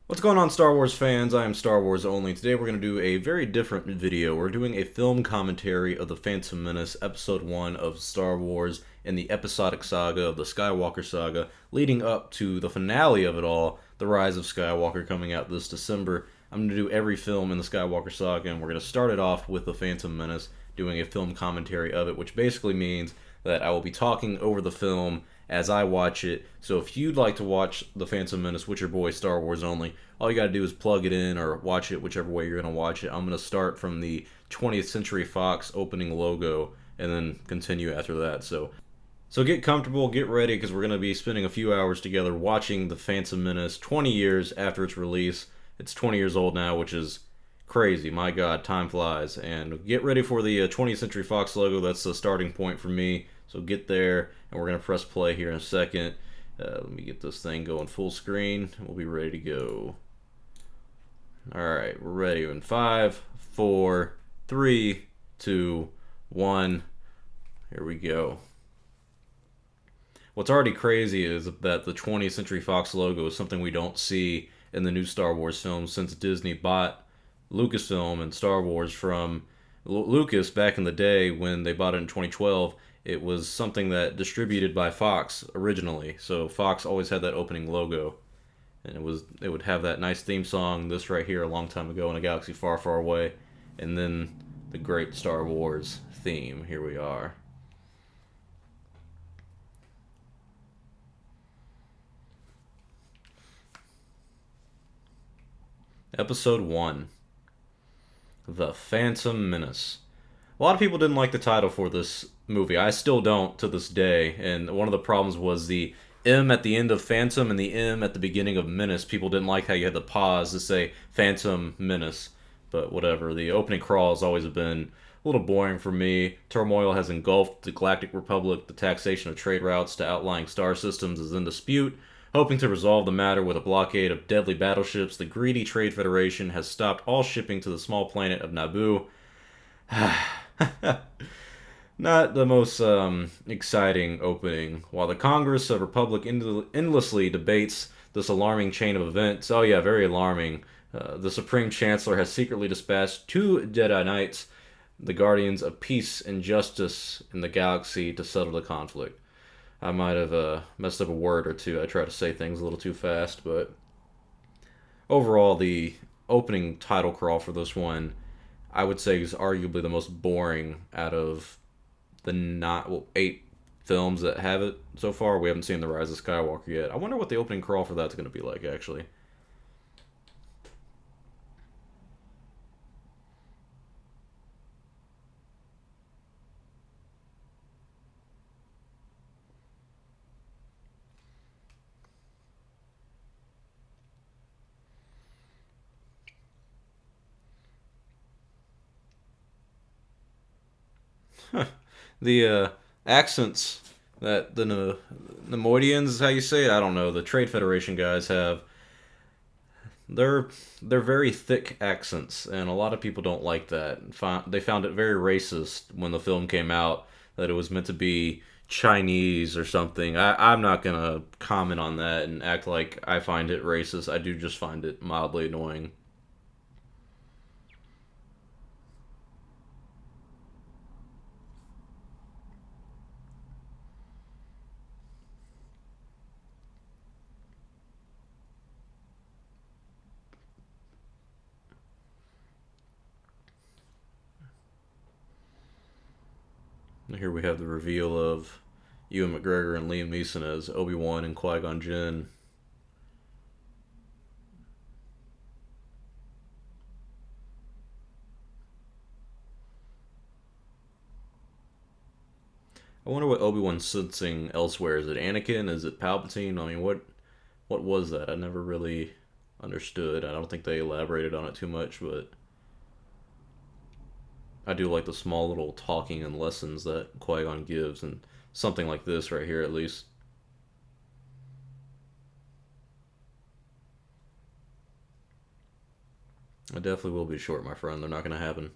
What's going on, Star Wars fans? I am StarWarsOnly. Today we're going to do a very different video. We're doing a film commentary of The Phantom Menace, Episode 1 of Star Wars and the episodic saga of the Skywalker saga, leading up to the finale of it all, The Rise of Skywalker, coming out this December. I'm going to do every film in the Skywalker saga, and we're going to start it off with The Phantom Menace, doing a film commentary of it, which basically means that I will be talking over the film as I watch it. So if you'd like to watch The Phantom Menace with your boy Star Wars Only, all you gotta do is plug it in or watch it whichever way you're gonna watch it. I'm gonna start from the 20th Century Fox opening logo and then continue after that. So get comfortable, get ready, because we're gonna be spending a few hours together watching The Phantom Menace 20 years after its release. It's 20 years old now, which is crazy. My God, time flies. And get ready for the 20th Century Fox logo. That's the starting point for me. So get there, and we're going to press play here in a second. Let me get this thing going full screen. We'll be ready to go. Alright, we're ready in 5, 4, 3, 2, 1. Here we go. What's already crazy is that the 20th Century Fox logo is something we don't see in the new Star Wars films since Disney bought Lucasfilm and Star Wars from Lucas back in the day when they bought it in 2012. It was something that distributed by Fox originally, so Fox always had that opening logo, and it would have that nice theme song, this right here, a long time ago in a galaxy far, far away, and then the great Star Wars theme. Here we are. Episode 1, The Phantom Menace. A lot of people didn't like the title for this movie. I still don't to this day. And one of the problems was the M at the end of Phantom and the M at the beginning of Menace. People didn't like how you had the pause to say Phantom Menace. But whatever. The opening crawl has always been a little boring for me. Turmoil has engulfed the Galactic Republic. The taxation of trade routes to outlying star systems is in dispute. Hoping to resolve the matter with a blockade of deadly battleships, the greedy Trade Federation has stopped all shipping to the small planet of Naboo. Not the most exciting opening. While the Congress of Republic endlessly debates this alarming chain of events, oh yeah, very alarming, the Supreme Chancellor has secretly dispatched two Jedi Knights, the guardians of peace and justice in the galaxy, to settle the conflict. I might have messed up a word or two. I try to say things a little too fast, but overall, the opening title crawl for this one, I would say, is arguably the most boring out of the eight films that have it so far. We haven't seen The Rise of Skywalker yet. I wonder what the opening crawl for that's going to be like, actually. The accents that the Nemoidians is how you say it. I don't know. The Trade Federation guys have, they're they're very thick accents, and a lot of people don't like that. They found it very racist when the film came out that it was meant to be Chinese or something. I'm not gonna comment on that and act like I find it racist. I do just find it mildly annoying. Here we have the reveal of Ewan McGregor and Liam Neeson as Obi-Wan and Qui-Gon Jinn. I wonder what Obi-Wan's sensing elsewhere. Is it Anakin? Is it Palpatine? I mean, what was that? I never really understood. I don't think they elaborated on it too much, but I do like the small little talking and lessons that Qui-Gon gives, and something like this right here, at least. I definitely will be short, my friend. They're not going to happen.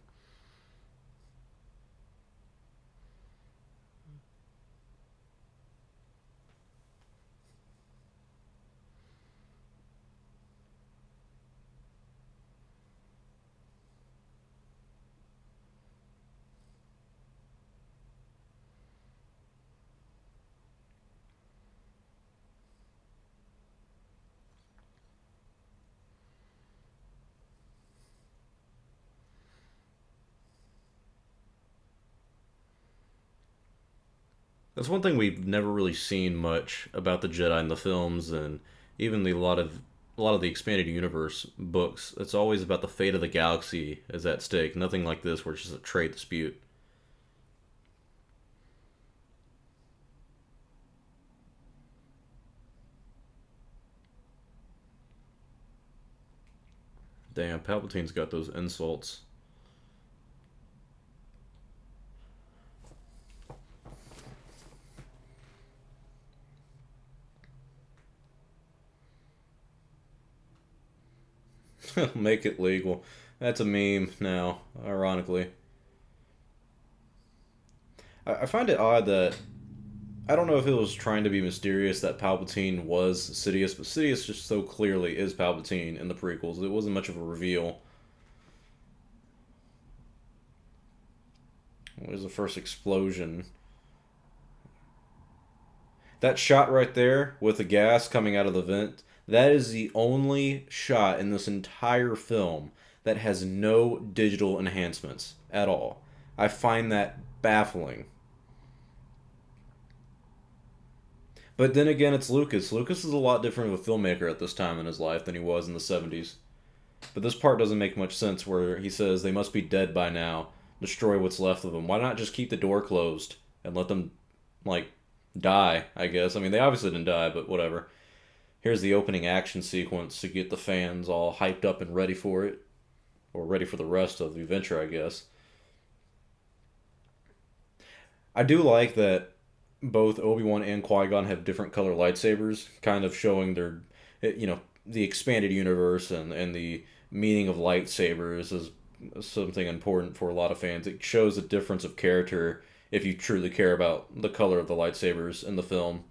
That's one thing we've never really seen much about the Jedi in the films, and even a lot of the expanded universe books. It's always about the fate of the galaxy is at stake. Nothing like this, where it's just a trade dispute. Damn, Palpatine's got those insults. Make it legal. That's a meme now, ironically. I find it odd that I don't know if it was trying to be mysterious that Palpatine was Sidious, but Sidious just so clearly is Palpatine in the prequels. It wasn't much of a reveal. What is the first explosion? That shot right there with the gas coming out of the vent, that is the only shot in this entire film that has no digital enhancements at all. I find that baffling. But then again, it's Lucas. Lucas is a lot different of a filmmaker at this time in his life than he was in the 70s. But this part doesn't make much sense where he says they must be dead by now. Destroy what's left of them. Why not just keep the door closed and let them, like, die, I guess? I mean, they obviously didn't die, but whatever. Here's the opening action sequence to get the fans all hyped up and ready for it. Or ready for the rest of the adventure, I guess. I do like that both Obi-Wan and Qui-Gon have different color lightsabers, kind of showing their, the expanded universe and the meaning of lightsabers is something important for a lot of fans. It shows a difference of character if you truly care about the color of the lightsabers in the film.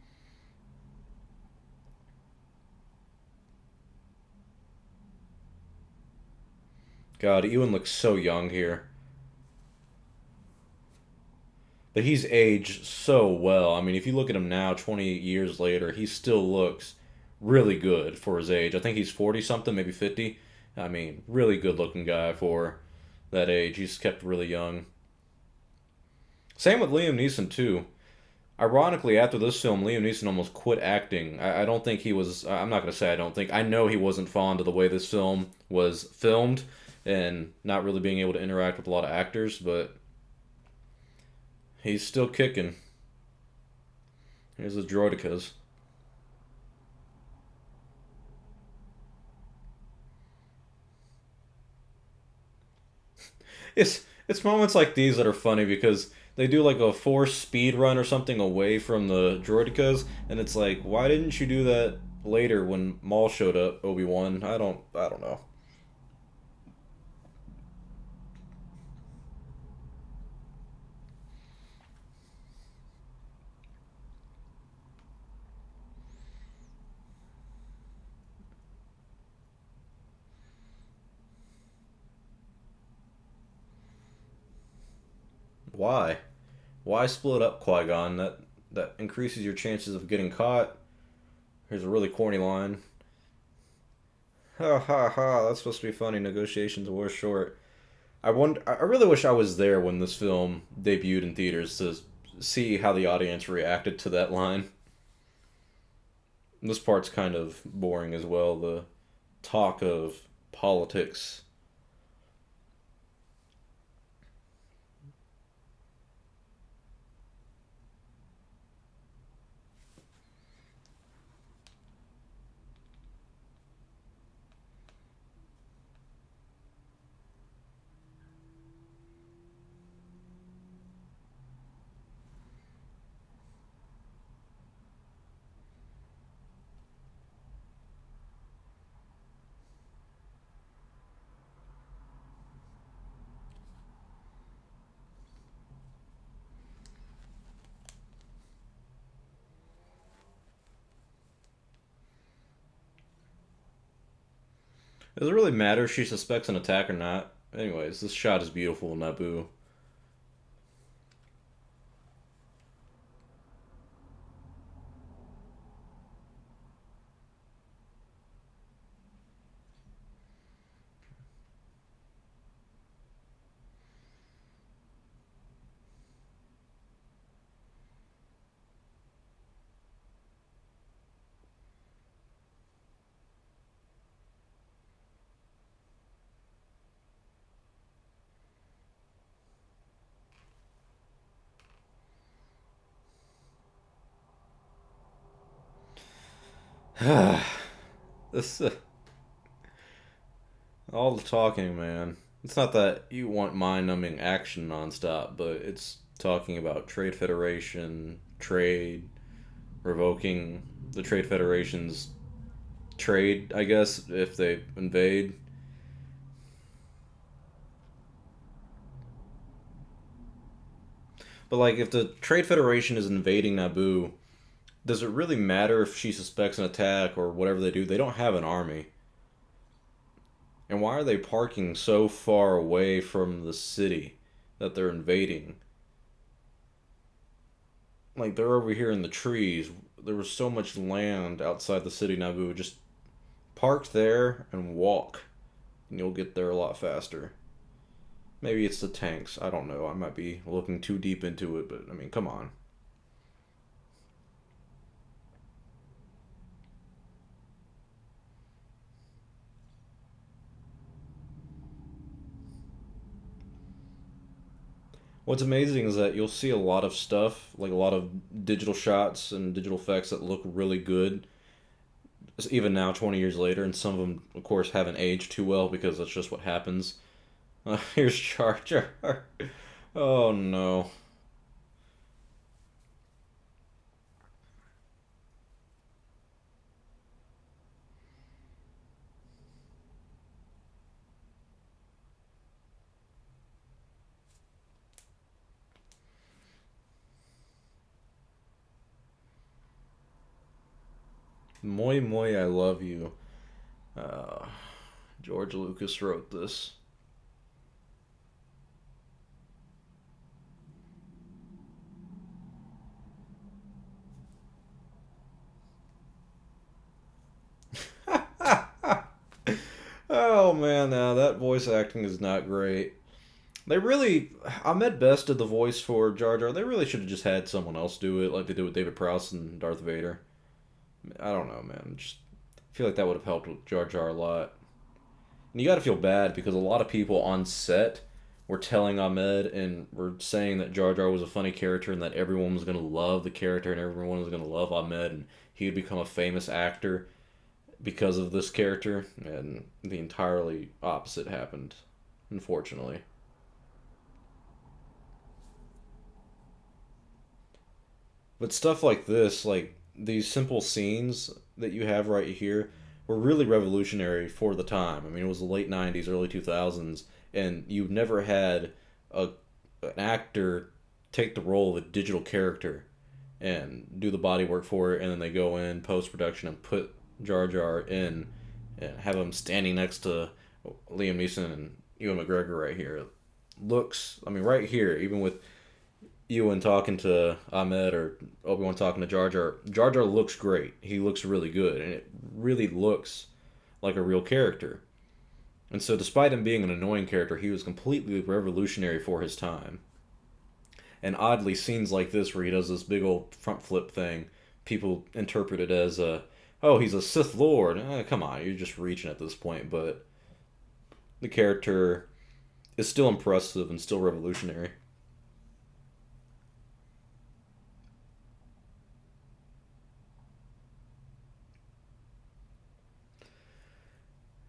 God, Ewan looks so young here. But he's aged so well. I mean, if you look at him now, 20 years later, he still looks really good for his age. I think he's 40 something, maybe 50. I mean, really good looking guy for that age. He's kept really young. Same with Liam Neeson, too. Ironically, after this film, Liam Neeson almost quit acting. I don't think he was. I'm not going to say I don't think. I know he wasn't fond of the way this film was filmed and not really being able to interact with a lot of actors, but he's still kicking. Here's the droidicas. It's moments like these that are funny because they do like a forced speed run or something away from the droidicas, and it's like, why didn't you do that later when Maul showed up, Obi-Wan? I don't know. Why? Why split up Qui-Gon? That increases your chances of getting caught. Here's a really corny line. Ha ha ha! That's supposed to be funny. Negotiations were short. I really wish I was there when this film debuted in theaters to see how the audience reacted to that line. This part's kind of boring as well. The talk of politics. Does it really matter if she suspects an attack or not? Anyways, this shot is beautiful, Naboo. This all the talking, man. It's not that you want mind-numbing action nonstop, but it's talking about Trade Federation, trade, revoking the Trade Federation's trade, I guess, if they invade. But like, if the Trade Federation is invading Naboo, does it really matter if she suspects an attack or whatever they do? They don't have an army. And why are they parking so far away from the city that they're invading? Like, they're over here in the trees. There was so much land outside the city Naboo. Just park there and walk, and you'll get there a lot faster. Maybe it's the tanks. I don't know. I might be looking too deep into it, but I mean, come on. What's amazing is that you'll see a lot of stuff, like a lot of digital shots and digital effects that look really good, even now, 20 years later, and some of them, of course, haven't aged too well because that's just what happens. Here's Jar Jar. Oh no. Moi Moi, I love you. Uh, George Lucas wrote this. Oh man, now that voice acting is not great. They really, Ahmed Best did the voice for Jar Jar. They really should have just had someone else do it, like they did with David Prowse and Darth Vader. I don't know, man. Just feel like that would have helped with Jar Jar a lot. And you got to feel bad because a lot of people on set were telling Ahmed and were saying that Jar Jar was a funny character and that everyone was going to love the character and everyone was going to love Ahmed and he would become a famous actor because of this character. And the entirely opposite happened, unfortunately. But stuff like this, like these simple scenes that you have right here, were really revolutionary for the time. I mean, it was the late 90s, early 2000s, and you never had a, an actor take the role of a digital character and do the body work for it, and then they go in post production and put Jar Jar in and have him standing next to Liam Neeson and Ewan McGregor right here. It looks, I mean, right here, even with Ewan talking to Ahmed or Obi-Wan talking to Jar Jar, Jar Jar looks great. He looks really good, and it really looks like a real character. And so, despite him being an annoying character, he was completely revolutionary for his time. And oddly, scenes like this where he does this big old front flip thing, people interpret it as a, oh, he's a Sith Lord. Come on, you're just reaching at this point. But the character is still impressive and still revolutionary.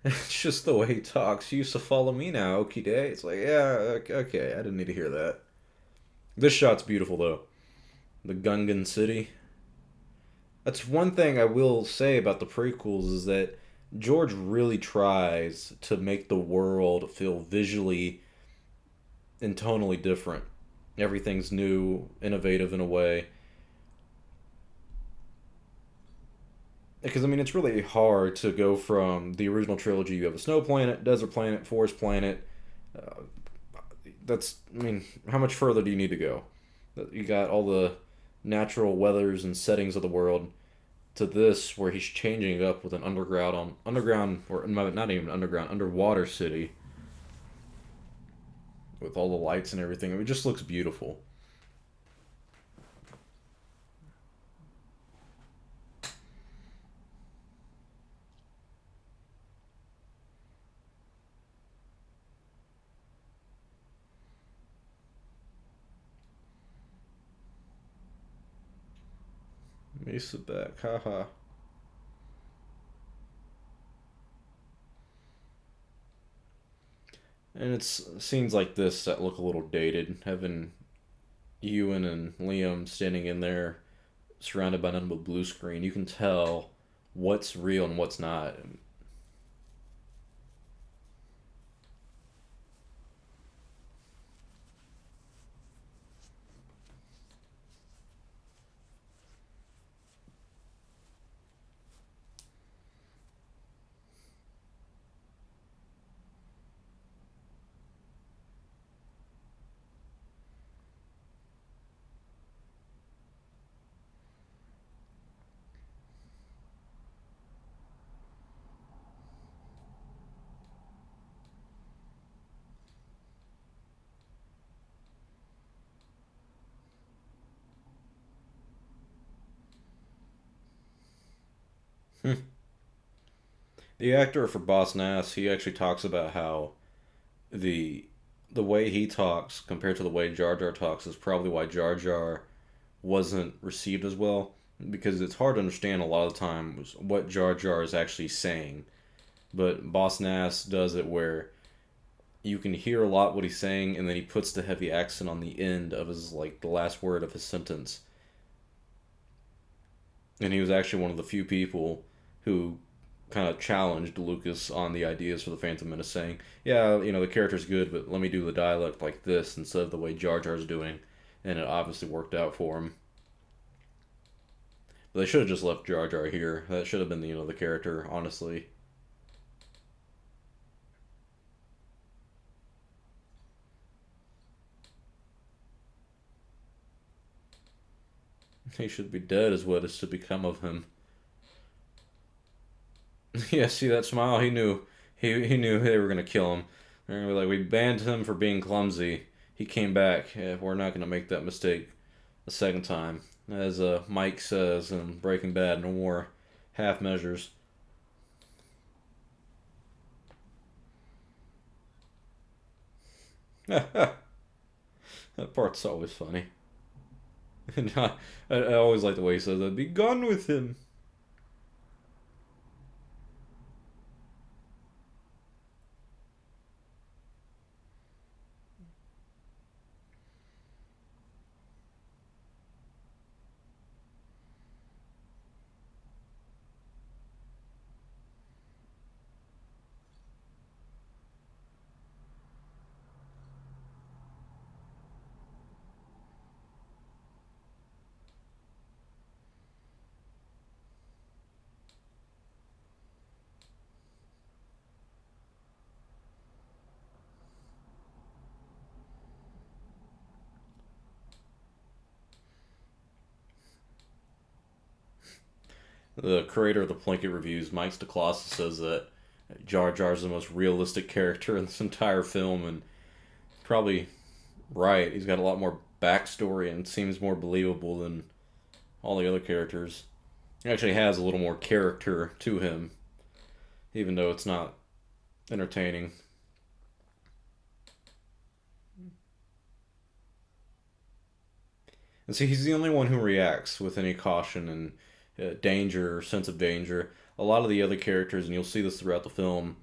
It's just the way he talks. You used to follow me now, okie day. It's like, yeah, okay, I didn't need to hear that. This shot's beautiful, though. The Gungan city. That's one thing I will say about the prequels is that George really tries to make the world feel visually and tonally different. Everything's new, innovative in a way. Because, I mean, it's really hard to go from the original trilogy. You have a snow planet, desert planet, forest planet. Uh, that's, I mean, how much further do you need to go? You got all the natural weathers and settings of the world to this, where he's changing it up with an underground, or not even underground, underwater city with all the lights and everything. It just looks beautiful. Mesa back, haha. And it's scenes like this that look a little dated. Having Ewan and Liam standing in there, surrounded by nothing but blue screen, you can tell what's real and what's not. The actor for Boss Nass, he actually talks about how the the way he talks compared to the way Jar Jar talks is probably why Jar Jar wasn't received as well, because it's hard to understand a lot of the times what Jar Jar is actually saying. But Boss Nass does it where you can hear a lot what he's saying, and then he puts the heavy accent on the end of his, like, the last word of his sentence. And he was actually one of the few people who kind of challenged Lucas on the ideas for the Phantom Menace, saying, "Yeah, the character's good, but let me do the dialect like this instead of the way Jar Jar's doing," and it obviously worked out for him. But they should have just left Jar Jar here. That should have been the character, honestly. He should be dead, is what is to become of him. Yeah, see that smile? He knew. He knew they were gonna kill him. They're gonna be like, we banned him for being clumsy. He came back. Yeah, we're not gonna make that mistake a second time. As Mike says in Breaking Bad, no more half measures. That part's always funny. And I always like the way he says that. Be gone with him. The creator of the Plinkett reviews, Mike DeClossa, says that Jar Jar is the most realistic character in this entire film, and probably right. He's got a lot more backstory and seems more believable than all the other characters. He actually has a little more character to him, even though it's not entertaining. And see, he's the only one who reacts with any caution and danger or sense of danger. A lot of the other characters, and you'll see this throughout the film,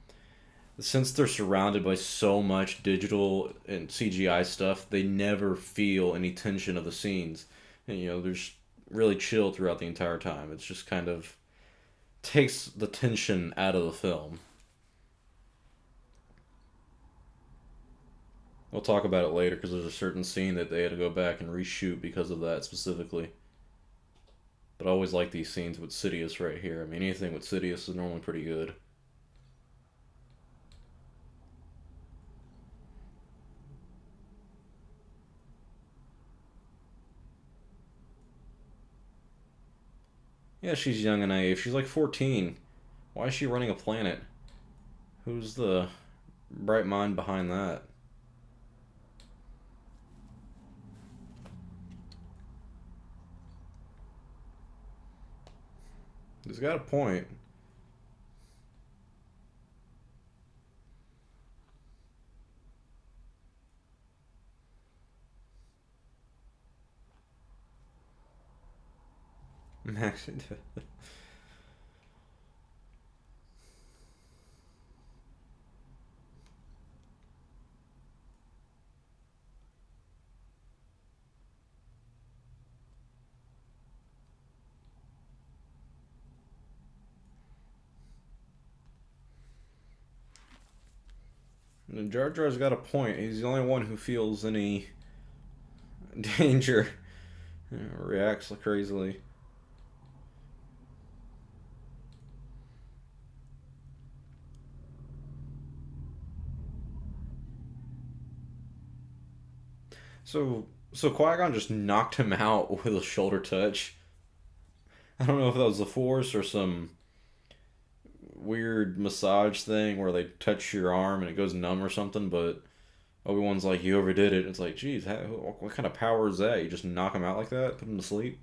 since they're surrounded by so much digital and CGI stuff, they never feel any tension of the scenes. And, there's really chill throughout the entire time. It's just kind of takes the tension out of the film. We'll talk about it later because there's a certain scene that they had to go back and reshoot because of that specifically. But I always like these scenes with Sidious right here. I mean, anything with Sidious is normally pretty good. Yeah, she's young and naive. She's like 14. Why is she running a planet? Who's the bright mind behind that? He's got a point. Max. And Jar Jar's got a point. He's the only one who feels any danger. Reacts crazily. So Qui-Gon just knocked him out with a shoulder touch. I don't know if that was the Force or some weird massage thing where they touch your arm and it goes numb or something, but Obi-Wan's like, you overdid it. It's like, geez, what kind of power is that? You just knock him out like that? Put him to sleep?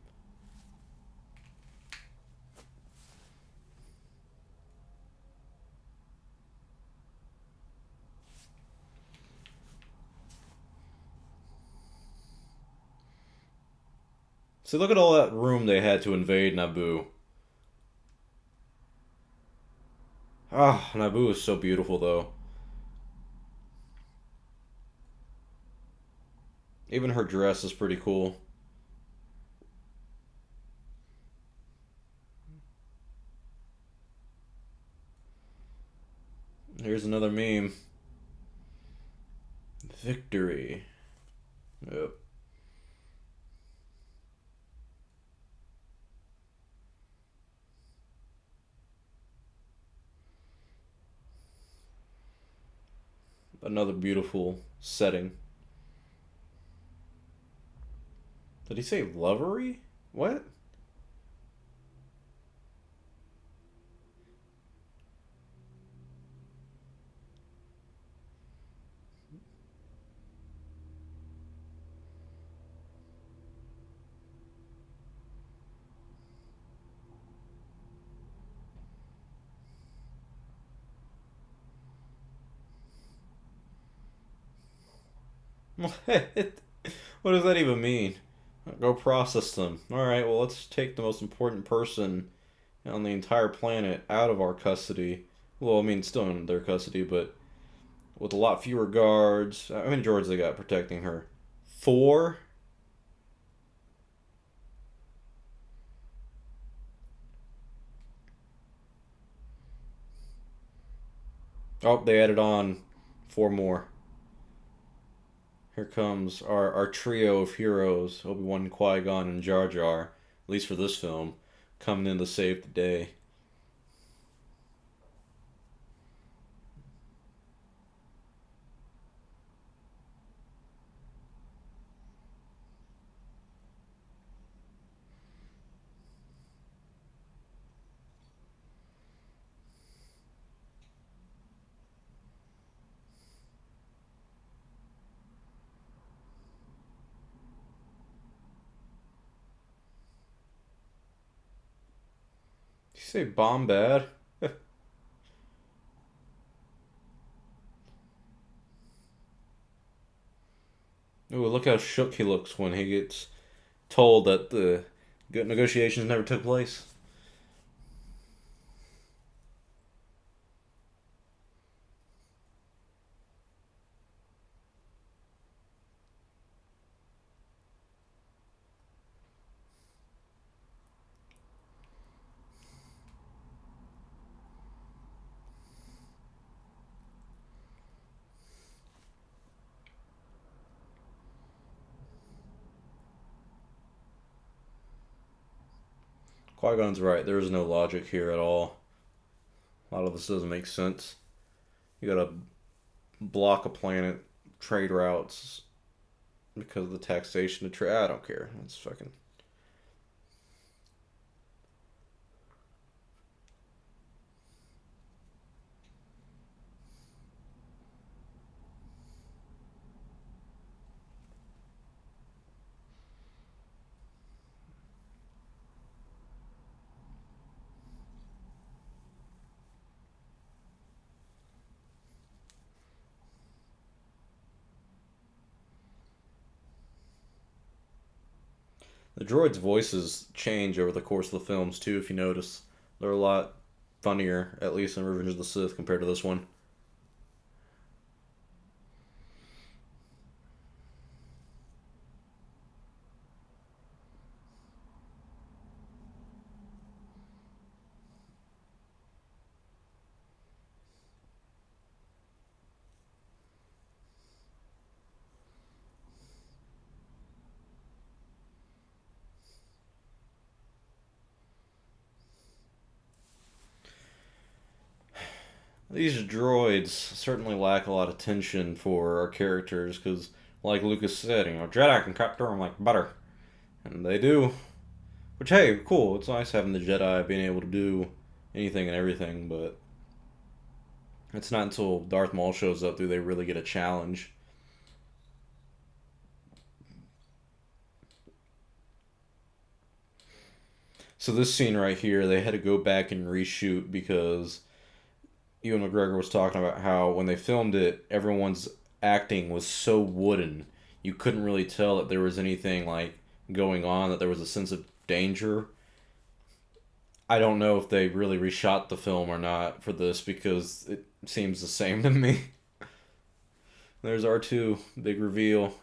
See, look at all that room they had to invade Naboo. Ah, Naboo is so beautiful, though. Even her dress is pretty cool. Here's another meme. Victory. Yep. Another beautiful setting. Did he say lovery? What? What? What does that even mean? Go process them. Alright, well, let's take the most important person on the entire planet out of our custody. Well, I mean, still in their custody, but with a lot fewer guards. How many droids they got protecting her? 4? Oh, they added on 4 more. Here comes our trio of heroes, Obi-Wan, Qui-Gon, and Jar Jar, at least for this film, coming in to save the day. Did you say bomb bad? Ooh, look how shook he looks when he gets told that the negotiations never took place. Qui-Gon's right. There is no logic here at all. A lot of this doesn't make sense. You gotta block a planet, trade routes because of the taxation to trade. I don't care. It's fucking. The droids' voices change over the course of the films too. If you notice, they're a lot funnier, at least in Revenge of the Sith, compared to this one. These droids certainly lack a lot of tension for our characters because, like Lucas said, Jedi can cut through them like butter. And they do. Which, hey, cool. It's nice having the Jedi being able to do anything and everything, but it's not until Darth Maul shows up do they really get a challenge. So this scene right here, they had to go back and reshoot because Ewan McGregor was talking about how when they filmed it, everyone's acting was so wooden. You couldn't really tell that there was anything like going on, that there was a sense of danger. I don't know if they really reshot the film or not for this because it seems the same to me. There's R2, big reveal.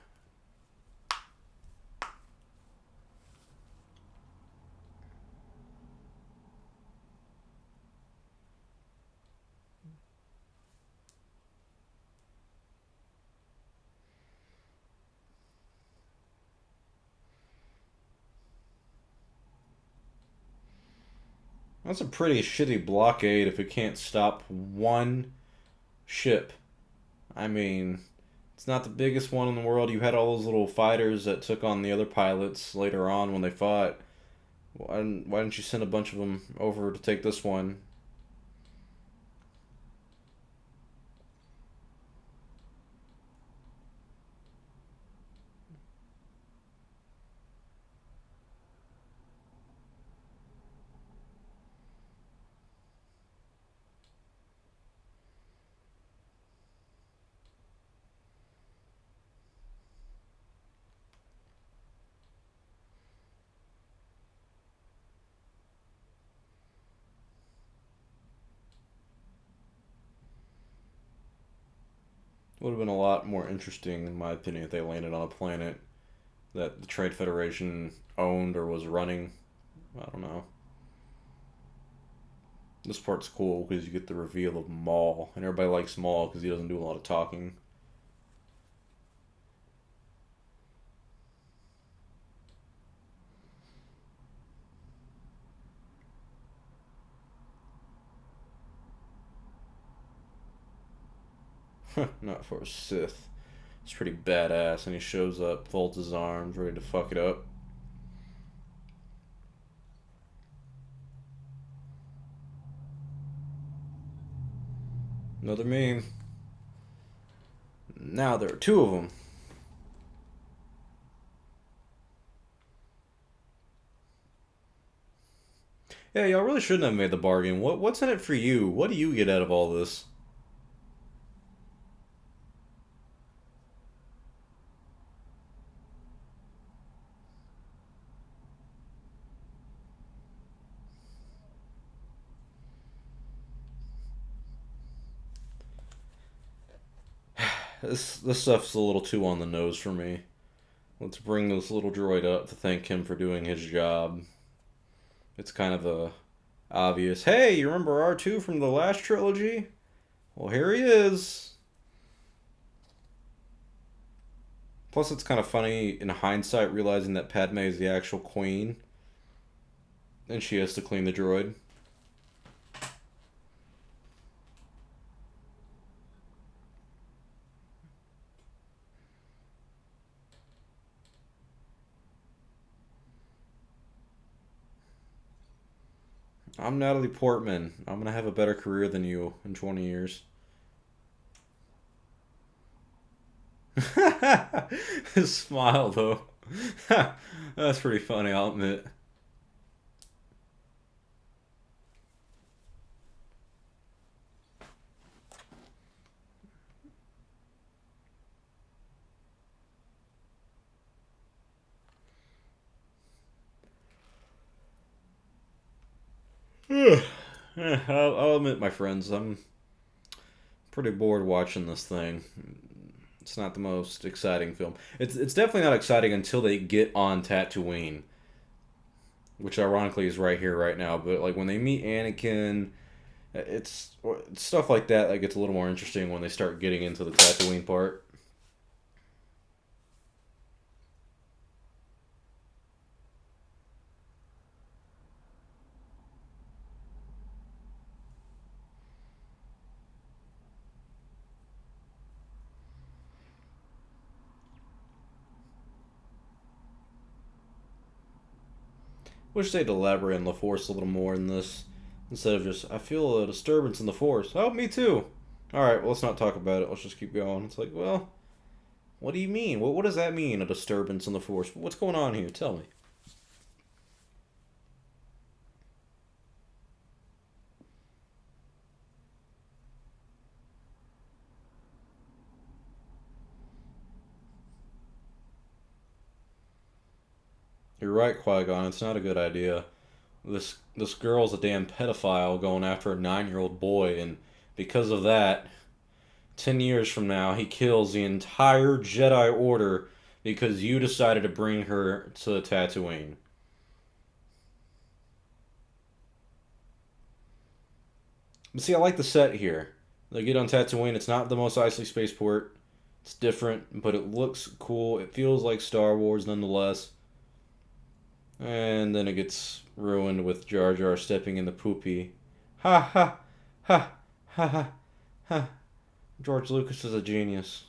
That's a pretty shitty blockade if it can't stop one ship. I mean, it's not the biggest one in the world. You had all those little fighters that took on the other pilots later on when they fought. Why didn't you send a bunch of them over to take this one? Would have been a lot more interesting, in my opinion, if they landed on a planet that the Trade Federation owned or was running. I don't know. This part's cool because you get the reveal of Maul, and everybody likes Maul because he doesn't do a lot of talking. Not for a Sith. It's pretty badass, and he shows up, folds his arms, ready to fuck it up. Another meme. Now there are two of them. Yeah, y'all really shouldn't have made the bargain. What's in it for you? What do you get out of all this? This stuff's a little too on the nose for me. Let's bring this little droid up to thank him for doing his job. It's kind of a obvious. Hey, you remember R2 from the last trilogy? Well, here he is. Plus, it's kind of funny in hindsight realizing that Padme is the actual queen, and she has to clean the droid. I'm Natalie Portman. I'm gonna have a better career than you in 20 years. His smile, though. That's pretty funny, I'll admit. I'll admit, my friends, I'm pretty bored watching this thing. It's not the most exciting film. It's definitely not exciting until they get on Tatooine, which ironically is right here, right now. But like when they meet Anakin, it's stuff like that that gets a little more interesting when they start getting into the Tatooine part. Wish they'd elaborate on the Force a little more in this, instead of just, I feel a disturbance in the Force. Oh, me too. Alright, well, let's not talk about it. Let's just keep going. It's like, well, what do you mean? What does that mean, a disturbance in the Force? What's going on here? Tell me. You're right, Qui-Gon. It's not a good idea. This girl's a damn pedophile going after a 9-year-old boy, and because of that, 10 years from now, he kills the entire Jedi Order because you decided to bring her to Tatooine. But see, I like the set here. They get on Tatooine. It's not the most icy spaceport. It's different, but it looks cool. It feels like Star Wars nonetheless. And then it gets ruined with Jar Jar stepping in the poopy. Ha ha ha ha ha ha. George Lucas is a genius.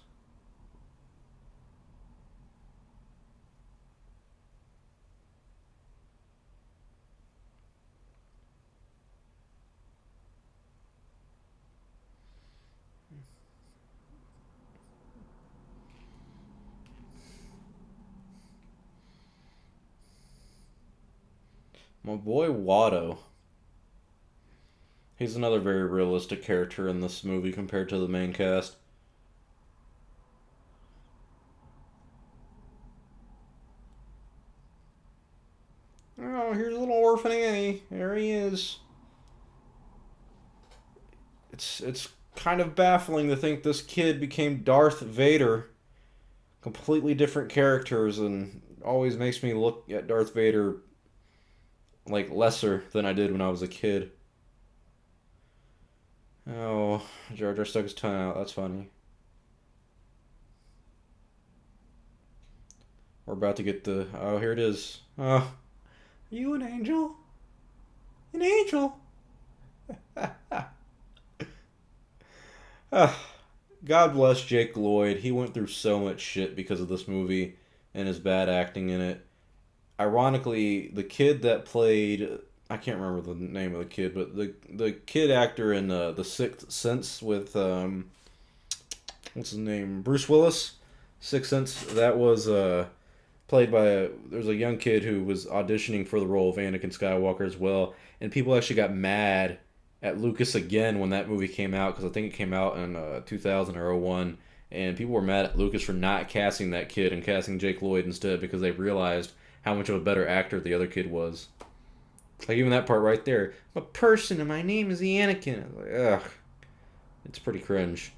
My boy Watteau. He's another very realistic character in this movie compared to the main cast. Oh, here's little orphan Annie. There he is. It's kind of baffling to think this kid became Darth Vader. Completely different characters, and always makes me look at Darth Vader like lesser than I did when I was a kid. Oh, Jar Jar stuck his tongue out. That's funny. We're about to get the. Oh, here it is. Oh, are you an angel? An angel? Ah, God bless Jake Lloyd. He went through so much shit because of this movie and his bad acting in it. Ironically, the kid that played, I can't remember the name of the kid, but the kid actor in The Sixth Sense with what's his name, Bruce Willis, Sixth Sense, that was played by there's a young kid who was auditioning for the role of Anakin Skywalker as well, and people actually got mad at Lucas again when that movie came out, because I think it came out in 2000 or '01, and people were mad at Lucas for not casting that kid and casting Jake Lloyd instead, because they realized how much of a better actor the other kid was. Like, even that part right there, I'm a person and my name is the Anakin. I was like, ugh, it's pretty cringe.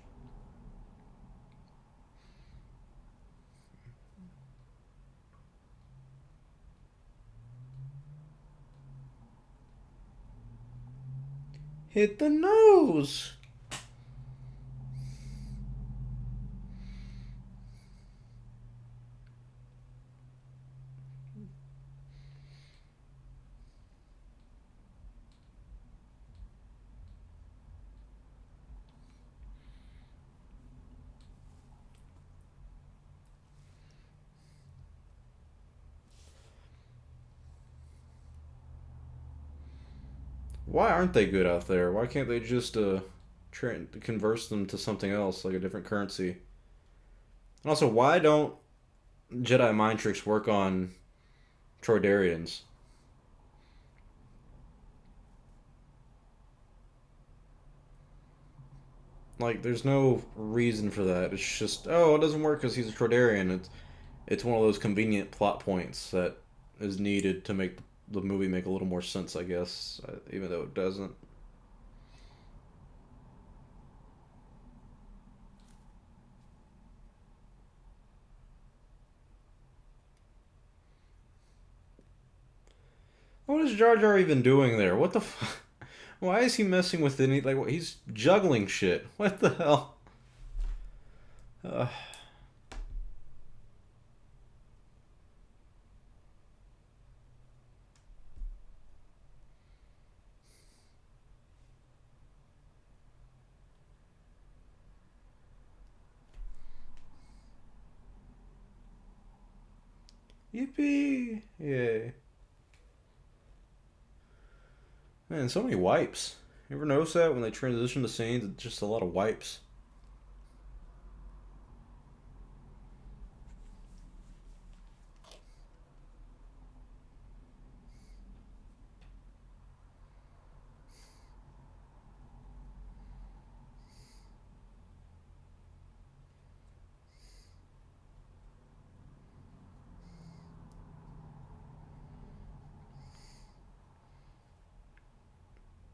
Hit the nose. Why aren't they good out there? Why can't they just converse them to something else, like a different currency? And also, why don't Jedi mind tricks work on Troydarians? Like, there's no reason for that. It's just, oh, it doesn't work because he's a Troydarian. It's one of those convenient plot points that is needed to make the movie make a little more sense, I guess, even though it doesn't. What is Jar Jar even doing there? What the Why is he messing with any, like, what, he's juggling shit. What the hell? Uh, Yippee! Yay. Man, so many wipes. You ever notice that when they transition to scenes, it's just a lot of wipes.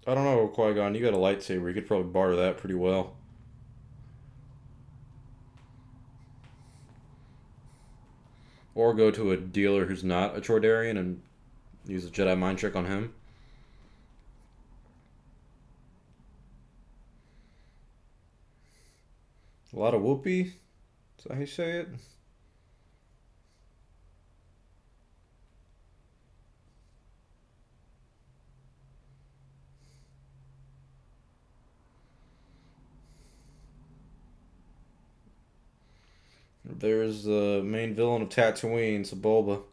I don't know, Qui-Gon, you got a lightsaber. You could probably barter that pretty well. Or go to a dealer who's not a Troydarian and use a Jedi mind trick on him. A lot of whoopee? Is that how you say it? There's the main villain of Tatooine, Sebulba.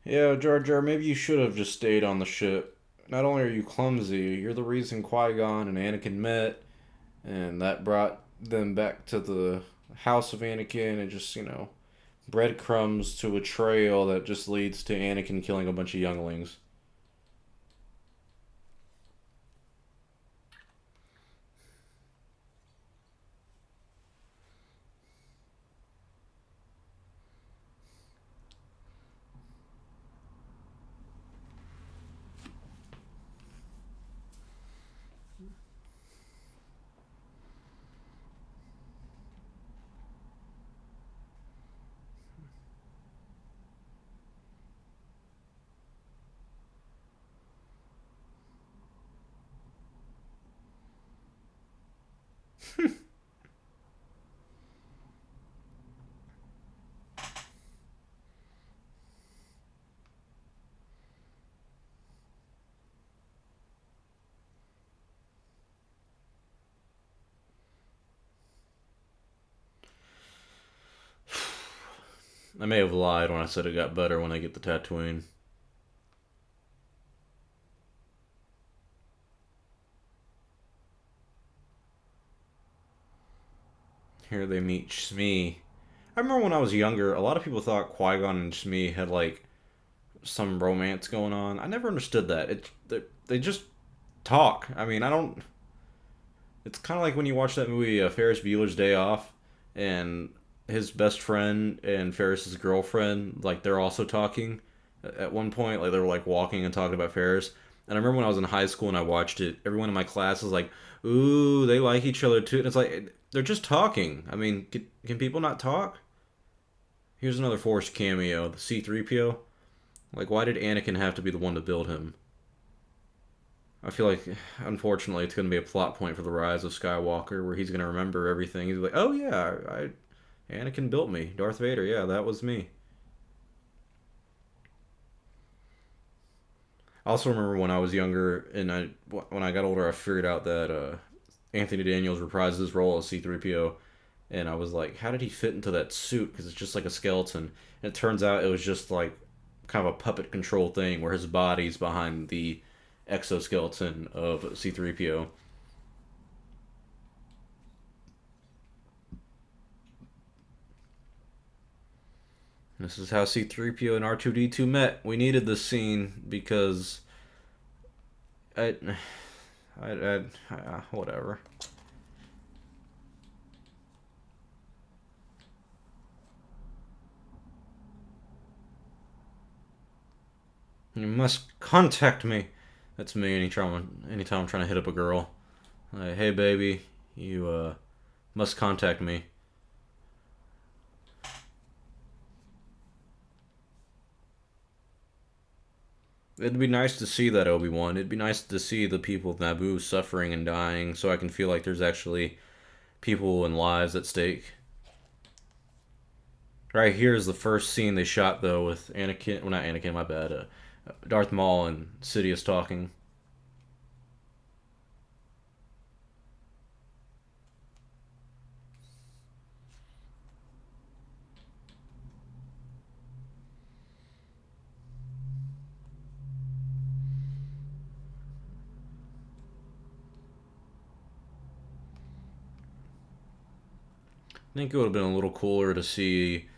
Yeah, Jar Jar, maybe you should have just stayed on the ship. Not only are you clumsy, you're the reason Qui-Gon and Anakin met, and that brought them back to the house of Anakin, and just, breadcrumbs to a trail that just leads to Anakin killing a bunch of younglings. I may have lied when I said it got better when I get the Tatooine. Here they meet Shmi. I remember when I was younger, a lot of people thought Qui-Gon and Shmi had like some romance going on. I never understood that. They just talk. I mean, I don't. It's kind of like when you watch that movie Ferris Bueller's Day Off, and his best friend and Ferris's girlfriend, like they're also talking at one point. Like they were like walking and talking about Ferris. And I remember when I was in high school and I watched it, everyone in my class was like, "Ooh, they like each other too." And it's like they're just talking. I mean, can people not talk? Here's another forced cameo, the C-3PO. Like, why did Anakin have to be the one to build him? I feel like, unfortunately, it's going to be a plot point for the Rise of Skywalker, where he's going to remember everything. He's like, "Oh yeah, Anakin built me, Darth Vader. Yeah, that was me." I also remember when I was younger, and when I got older, I figured out that Anthony Daniels reprised his role as C-3PO, and I was like, how did he fit into that suit? Because it's just like a skeleton. And it turns out it was just like kind of a puppet control thing, where his body's behind the exoskeleton of C-3PO. This is how C-3PO and R2-D2 met. We needed this scene because I, whatever. You must contact me. That's me anytime I'm trying to hit up a girl. Like, hey baby, you must contact me. It'd be nice to see that, Obi-Wan. It'd be nice to see the people of Naboo suffering and dying, so I can feel like there's actually people and lives at stake. Right here is the first scene they shot though with Anakin. Well, not Anakin. My bad. Darth Maul and Sidious talking. I think it would have been a little cooler to see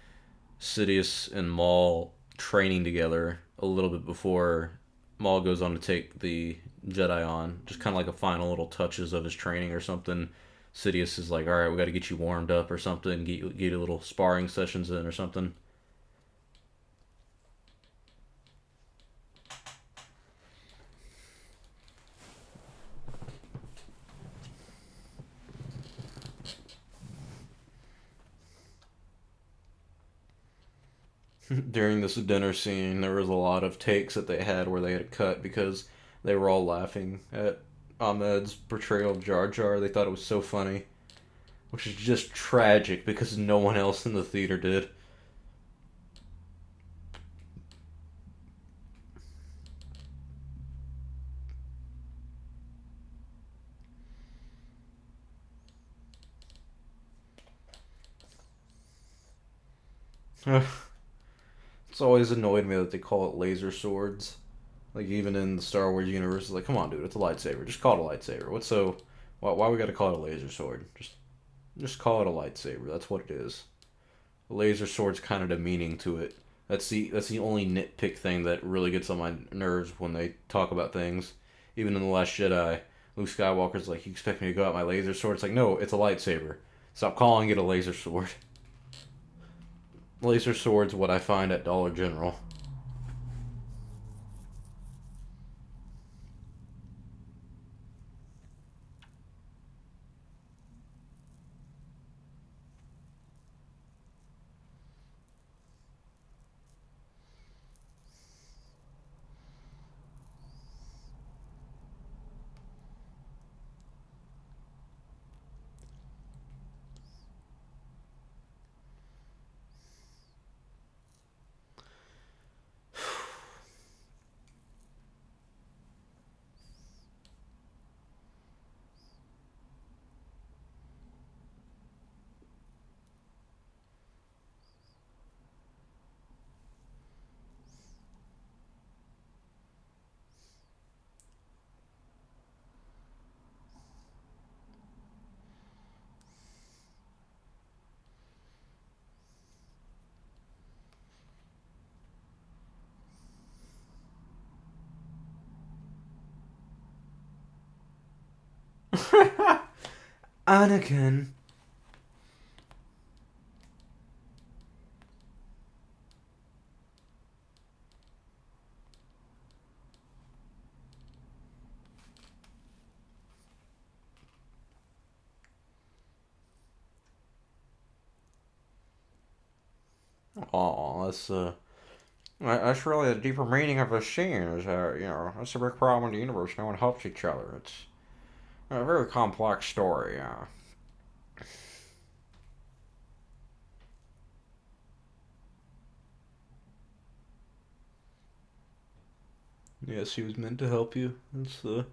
Sidious and Maul training together a little bit before Maul goes on to take the Jedi on. Just kind of like a final little touches of his training or something. Sidious is like, all right, we got to get you warmed up or something, get you little sparring sessions in or something. During this dinner scene, there was a lot of takes that they had where they had to cut because they were all laughing at Ahmed's portrayal of Jar Jar. They thought it was so funny, which is just tragic because no one else in the theater did. It's always annoyed me that they call it laser swords. Like even in the Star Wars universe, it's like, come on, dude, it's a lightsaber. Just call it a lightsaber. What's so? Why we got to call it a laser sword? Just call it a lightsaber. That's what it is. A laser sword's kind of demeaning to it. That's the only nitpick thing that really gets on my nerves when they talk about things. Even in the Last Jedi, Luke Skywalker's like, "You expect me to go out my laser sword?" It's like, no, it's a lightsaber. Stop calling it a laser sword. Laser sword's what I find at Dollar General. Anakin. Oh, that's really the deeper meaning of the scene. Is that's a big problem in the universe. No one helps each other. It's a very complex story. Yes, he was meant to help you. That's the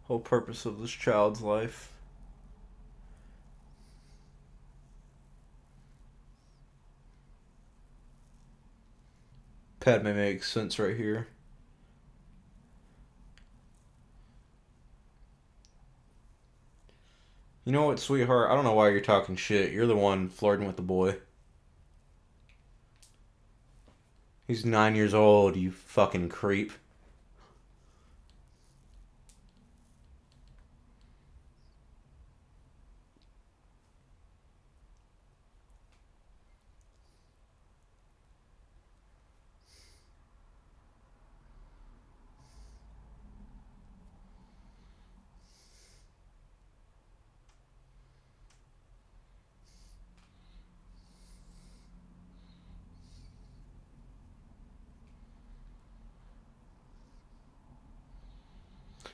whole purpose of this child's life. Padme makes sense right here. You know what, sweetheart? I don't know why you're talking shit. You're the one flirting with the boy. He's 9 years old, you fucking creep.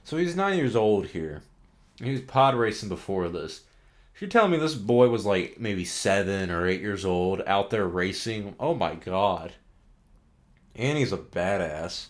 So he's 9 years old here. He was pod racing before this. You're telling me this boy was like maybe 7 or 8 years old out there racing? Oh my god. And he's a badass.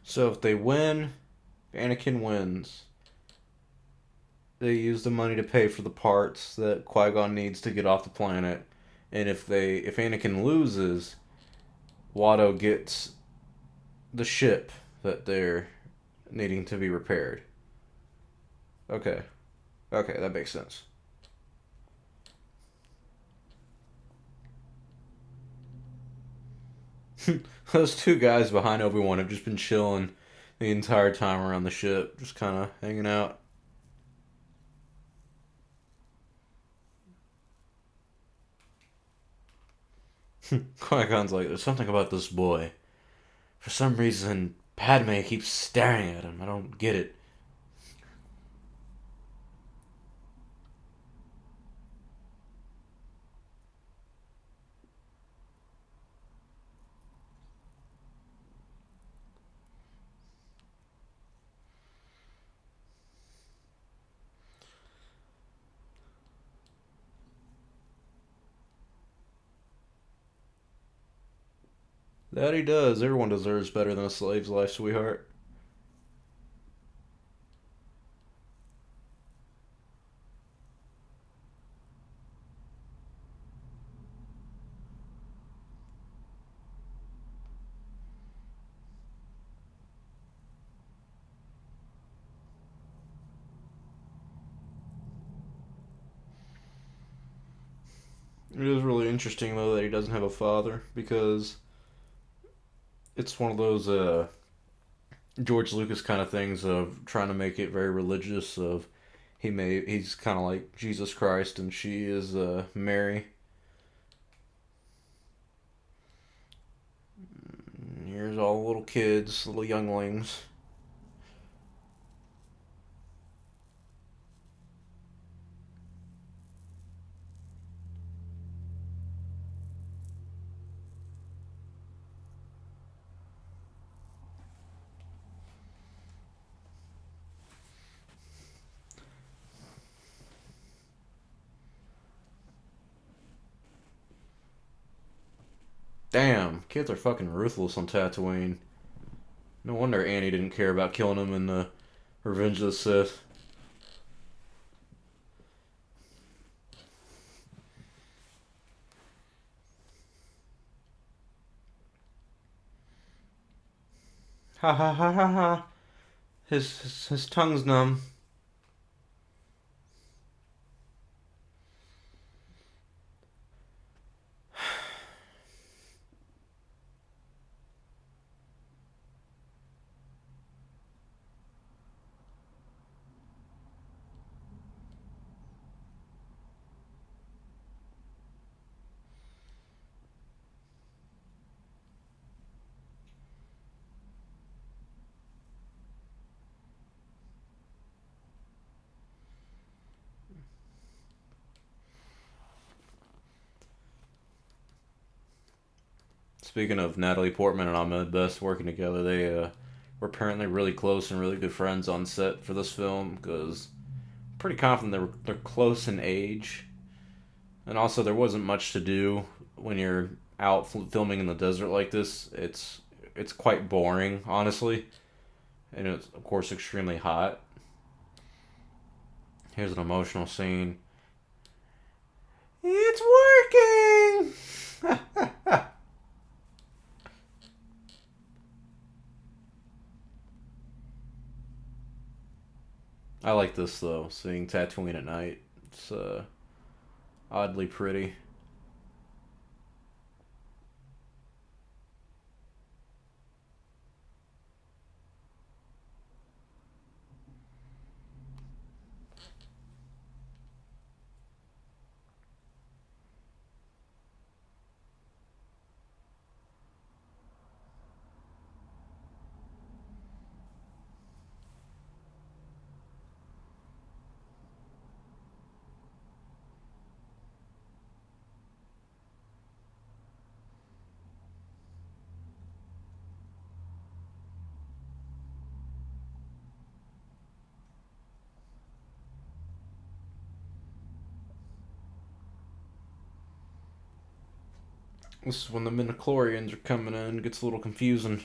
So if they win, if Anakin wins, they use the money to pay for the parts that Qui-Gon needs to get off the planet. And if Anakin loses, Watteau gets the ship that they're needing to be repaired. Okay. Okay, that makes sense. Those two guys behind Obi-Wan have just been chilling the entire time around the ship, just kind of hanging out. Qui-Gon's like, there's something about this boy. For some reason, Padme keeps staring at him. I don't get it. That he does. Everyone deserves better than a slave's life, sweetheart. It is really interesting, though, that he doesn't have a father, because it's one of those George Lucas kind of things of trying to make it very religious. Of he's kind of like Jesus Christ, and she is Mary. Here's all the little kids, little younglings. Damn, kids are fucking ruthless on Tatooine. No wonder Annie didn't care about killing him in the Revenge of the Sith. Ha ha ha ha ha. His tongue's numb. Speaking of Natalie Portman and Ahmed Best working together, they were apparently really close and really good friends on set for this film. Because I'm pretty confident they're close in age, and also there wasn't much to do when you're out filming in the desert like this. It's quite boring, honestly, and it's of course extremely hot. Here's an emotional scene. It's working. I like this though, seeing Tatooine at night. It's oddly pretty. This is when the midichlorians are coming in. It gets a little confusing.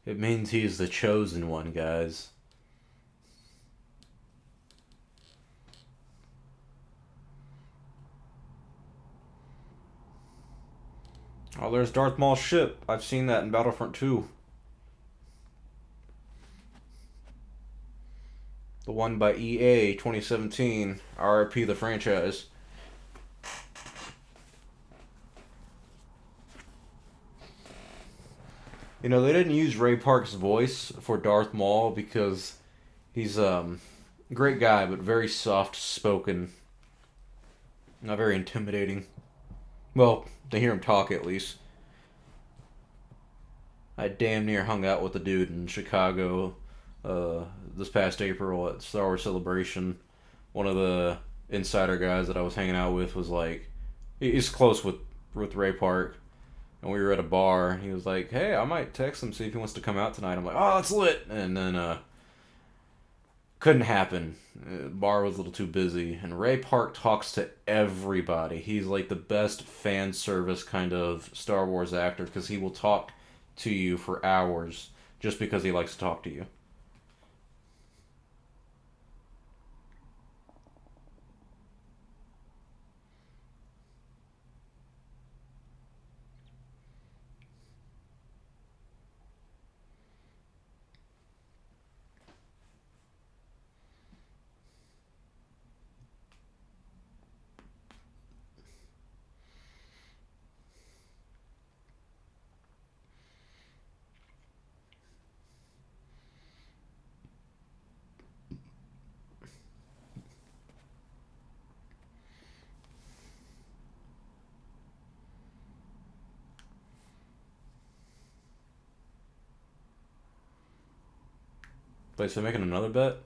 It means he is the chosen one, guys. Oh, there's Darth Maul's ship. I've seen that in Battlefront 2. The one by EA 2017. RIP the franchise. You know, they didn't use Ray Park's voice for Darth Maul because he's a great guy, but very soft spoken. Not very intimidating. Well, to hear him talk at least. I damn near hung out with the dude in Chicago this past April at Star Wars Celebration. One of the insider guys that I was hanging out with was like, he's close with Ray Park, and we were at a bar. And he was like, "Hey, I might text him, see if he wants to come out tonight." I'm like, "Oh, it's lit," and then couldn't happen. The bar was a little too busy, and Ray Park talks to everybody. He's like the best fan service kind of Star Wars actor because he will talk to you for hours just because he likes to talk to you. Wait, so making another bet?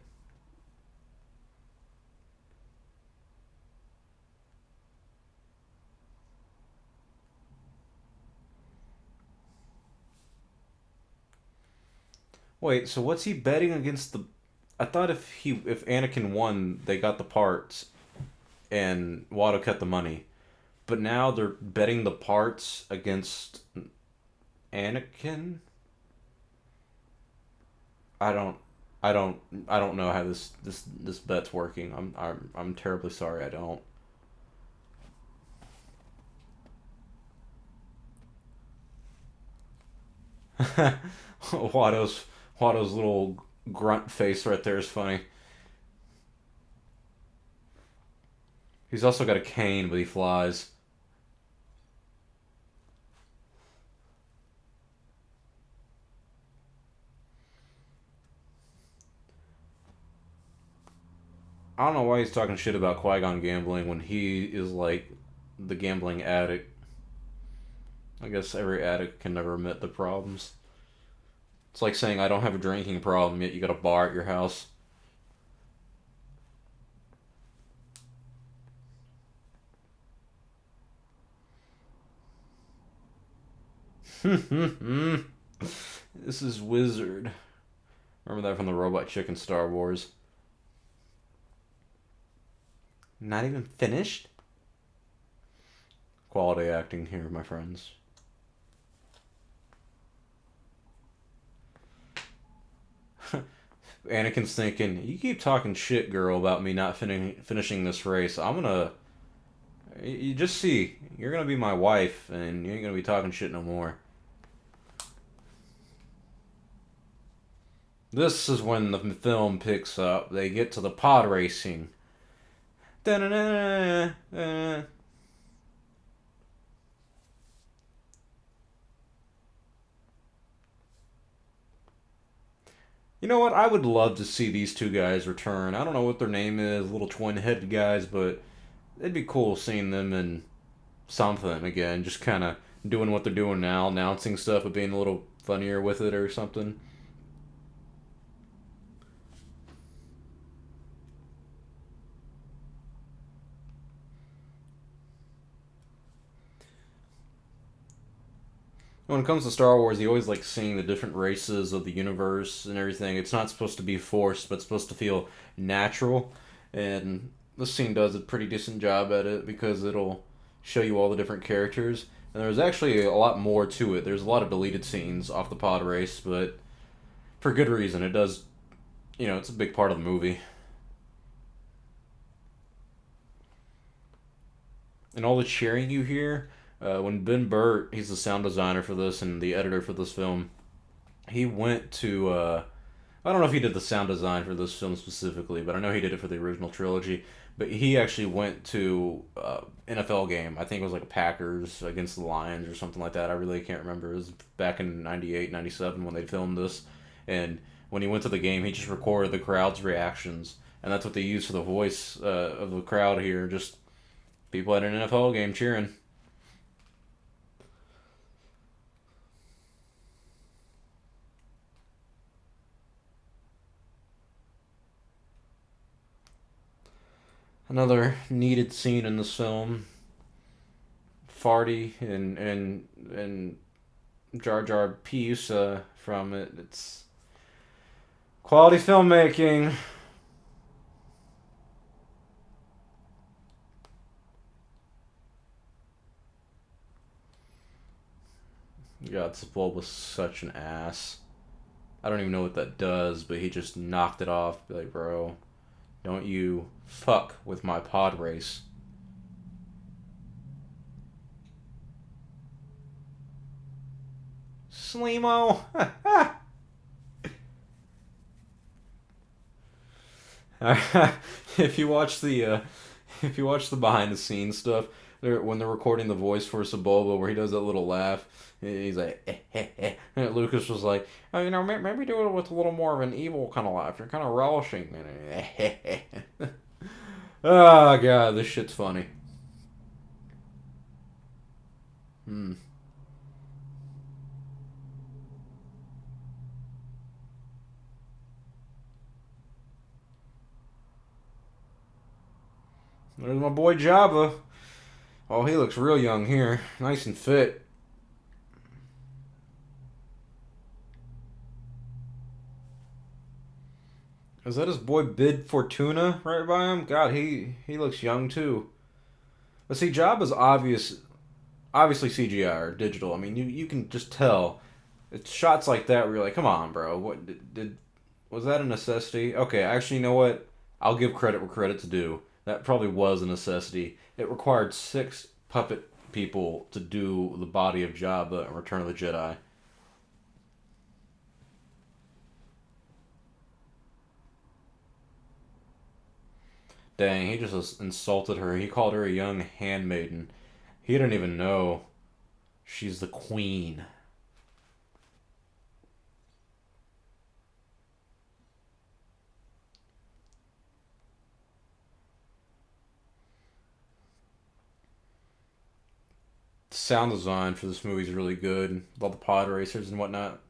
Wait, so what's he betting against the? I thought if Anakin won, they got the parts, and Watteau cut the money. But now they're betting the parts against Anakin. I don't, I don't know how this bet's working. I'm terribly sorry. I don't. Watto's Watto's little grunt face right there is funny. He's also got a cane, but he flies. I don't know why he's talking shit about Qui-Gon gambling when he is like the gambling addict. I guess every addict can never admit the problems. It's like saying I don't have a drinking problem, yet you got a bar at your house. This is Wizard. Remember that from the Robot Chicken Star Wars. Not even finished? Quality acting here, my friends. Anakin's thinking, you keep talking shit, girl, about me not finishing this race. I'm gonna. You just see, you're gonna be my wife, and you ain't gonna be talking shit no more. This is when the film picks up. They get to the pod racing. Da-na-na-na-na. You know what? I would love to see these two guys return. I don't know what their name is, little twin-headed guys, but it'd be cool seeing them in something again. Just kind of doing what they're doing now, announcing stuff, but being a little funnier with it or something. When it comes to Star Wars, you always like seeing the different races of the universe and everything. It's not supposed to be forced, but it's supposed to feel natural. And this scene does a pretty decent job at it because it'll show you all the different characters. And there's actually a lot more to it. There's a lot of deleted scenes off the pod race, but for good reason. It does, it's a big part of the movie. And all the cheering you hear, when Ben Burtt, he's the sound designer for this and the editor for this film, he went to, I don't know if he did the sound design for this film specifically, but I know he did it for the original trilogy. But he actually went to NFL game. I think it was like a Packers against the Lions or something like that. I really can't remember. It was back in 98, 97 when they filmed this. And when he went to the game, he just recorded the crowd's reactions. And that's what they used for the voice of the crowd here. Just people at an NFL game cheering. Another needed scene in this film. Farty and Jar Jar Piece from it. It's quality filmmaking. God, Sebulba was such an ass. I don't even know what that does, but he just knocked it off. Be like, bro, don't you fuck with my pod race. Sleemo. if you watch the if you watch the behind the scenes stuff, when they're recording the voice for Sebulba, where he does that little laugh, he's like, and Lucas was like, oh, maybe do it with a little more of an evil kind of laughter, kind of relishing. Oh god, this shit's funny. Hmm. There's my boy Jabba. Oh, he looks real young here. Nice and fit. Is that his boy Bid Fortuna right by him? God, he looks young too. But see, Jabba's obviously CGI or digital. I mean, you can just tell. It's shots like that where you're like, come on, bro. What did was that a necessity? Okay, actually, you know what? I'll give credit where credit's due. That probably was a necessity. It required 6 puppet people to do the body of Jabba in Return of the Jedi. Dang, he just insulted her. He called her a young handmaiden. He didn't even know she's the queen. The sound design for this movie is really good. All the pod racers and whatnot.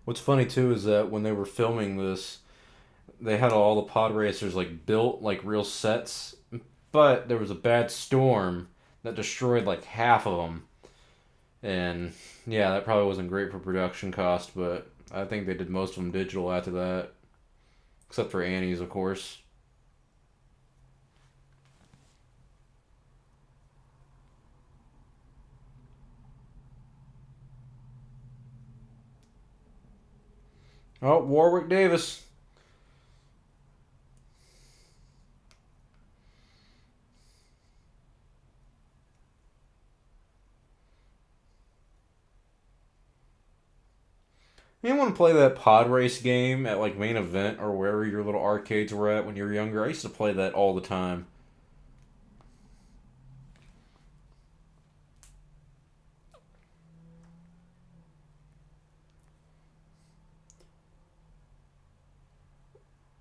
What's funny too is that when they were filming this, they had all the pod racers like built like real sets, but there was a bad storm that destroyed like half of them. And yeah, that probably wasn't great for production cost, but I think they did most of them digital after that, except for Annie's, of course. Oh, Warwick Davis. You want to play that pod race game at like main event or wherever your little arcades were at when you were younger? I used to play that all the time.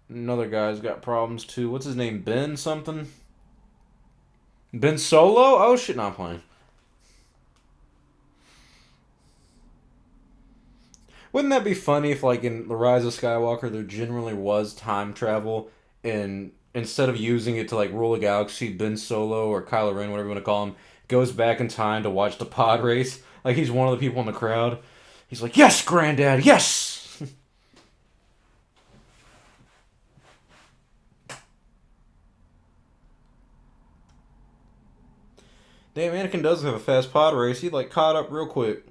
Another guy's got problems too. What's his name? Ben something? Ben Solo? Oh shit, not playing. Wouldn't that be funny if, like, in The Rise of Skywalker, there generally was time travel, and instead of using it to like rule a galaxy, Ben Solo or Kylo Ren, whatever you want to call him, goes back in time to watch the pod race. Like he's one of the people in the crowd. He's like, "Yes, Granddad, yes." Damn, Anakin does have a fast pod race. He like caught up real quick.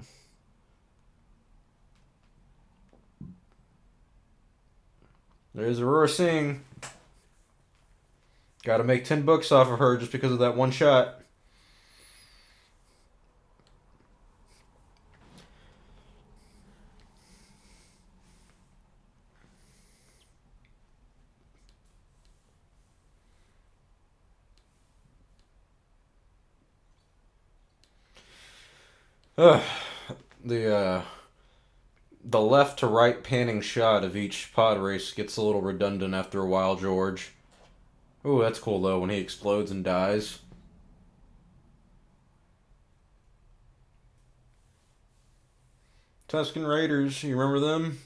There's Aurora Singh. Got to make 10 books off of her just because of that one shot. Ugh. The left to right panning shot of each pod race gets a little redundant after a while, George. Ooh, that's cool though when he explodes and dies. Tusken Raiders, you remember them?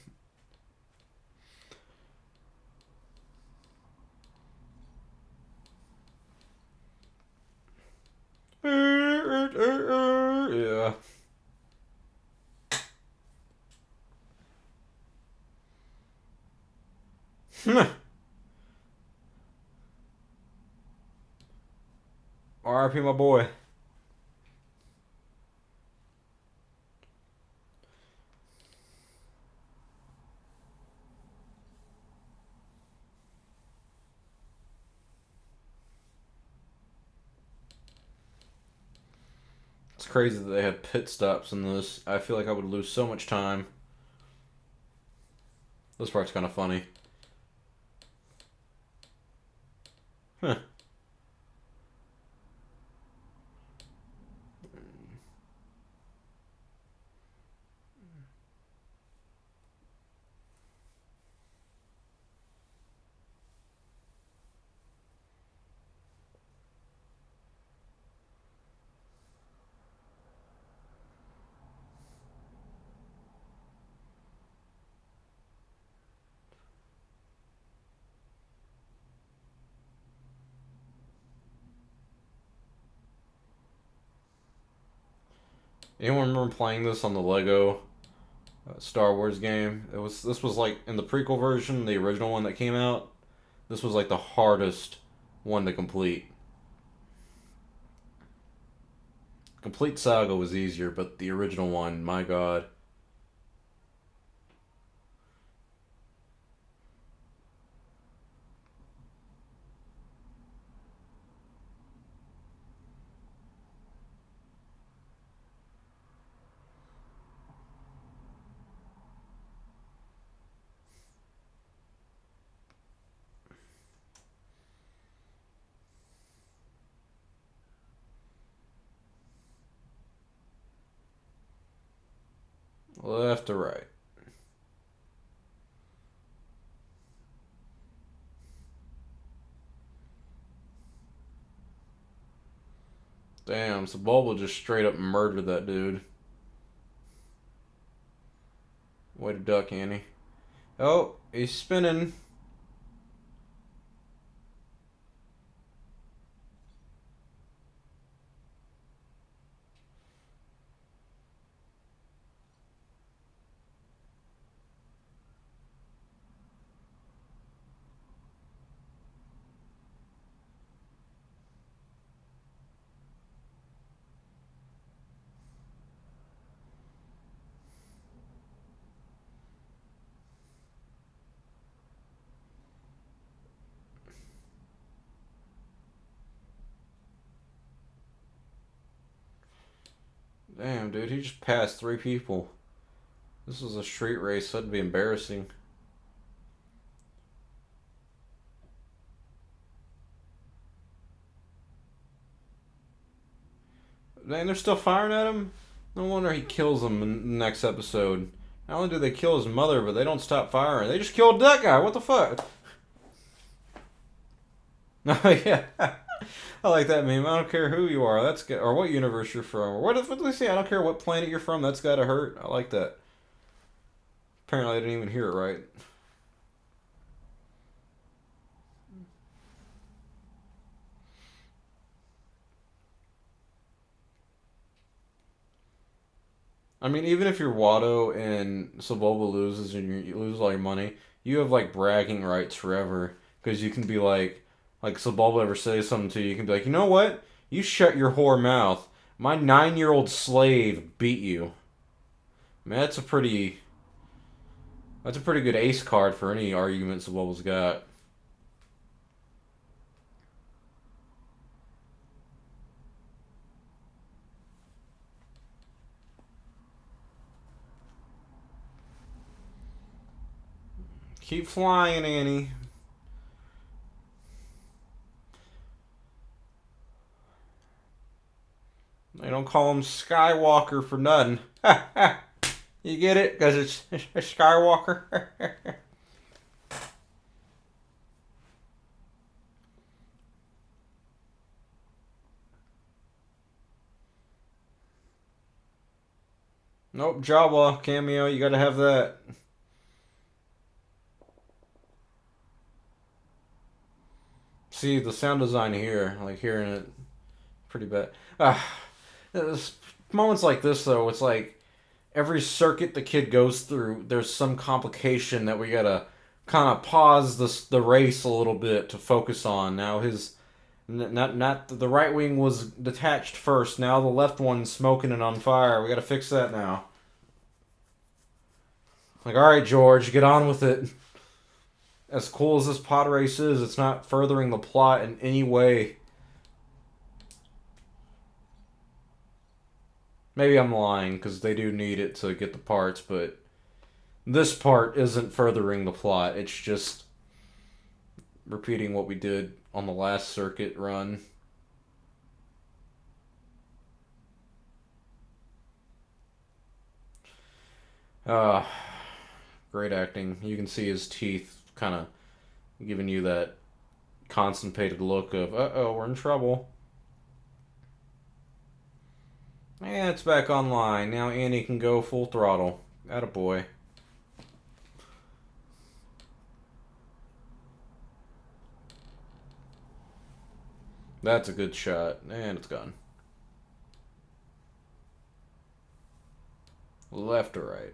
Yeah. RIP my boy. It's crazy that they had pit stops in this. I feel like I would lose so much time. This part's kind of funny. Huh. Anyone remember playing this on the Lego Star Wars game? This was like in the prequel version, the original one that came out. This was like the hardest one to complete. Complete Saga was easier, but the original one, my god. Left to right. Damn, so Bulba just straight up murdered that dude. Way to duck, Annie. Oh, he's spinning. Damn, dude, he just passed 3 people. This was a street race, so that'd be embarrassing. Man, they're still firing at him? No wonder he kills them in the next episode. Not only do they kill his mother, but they don't stop firing. They just killed that guy. What the fuck? Oh, yeah. I like that meme. I don't care who you are. That's or what universe you're from. Or what do they say? I don't care what planet you're from. That's gotta hurt. I like that. Apparently, I didn't even hear it right. I mean, even if you're Watteau and Sebulba loses and you lose all your money, you have like bragging rights forever because you can be like Sebulba ever says something to you, you can be like, you know what? You shut your whore mouth. My 9-year-old slave beat you. Man, that's a pretty good ace card for any argument Sebulba's got. Keep flying, Annie. They don't call him Skywalker for nothing. You get it? Because it's a Skywalker. Nope, Jawa cameo. You gotta have that. See, the sound design here, like hearing it, pretty bad. Moments like this, though, it's like every circuit the kid goes through, there's some complication that we gotta kind of pause the race a little bit to focus on. Now his not the right wing was detached first. Now the left one's smoking and on fire. We gotta fix that now. Like, all right, George, get on with it. As cool as this pod race is, it's not furthering the plot in any way. Maybe I'm lying, because they do need it to get the parts, but this part isn't furthering the plot. It's just repeating what we did on the last circuit run. Uh, Great acting. You can see his teeth kind of giving you that constipated look of, uh-oh, we're in trouble. And it's back online. Now Annie can go full throttle. Attaboy. That's a good shot. And it's gone. Left or right?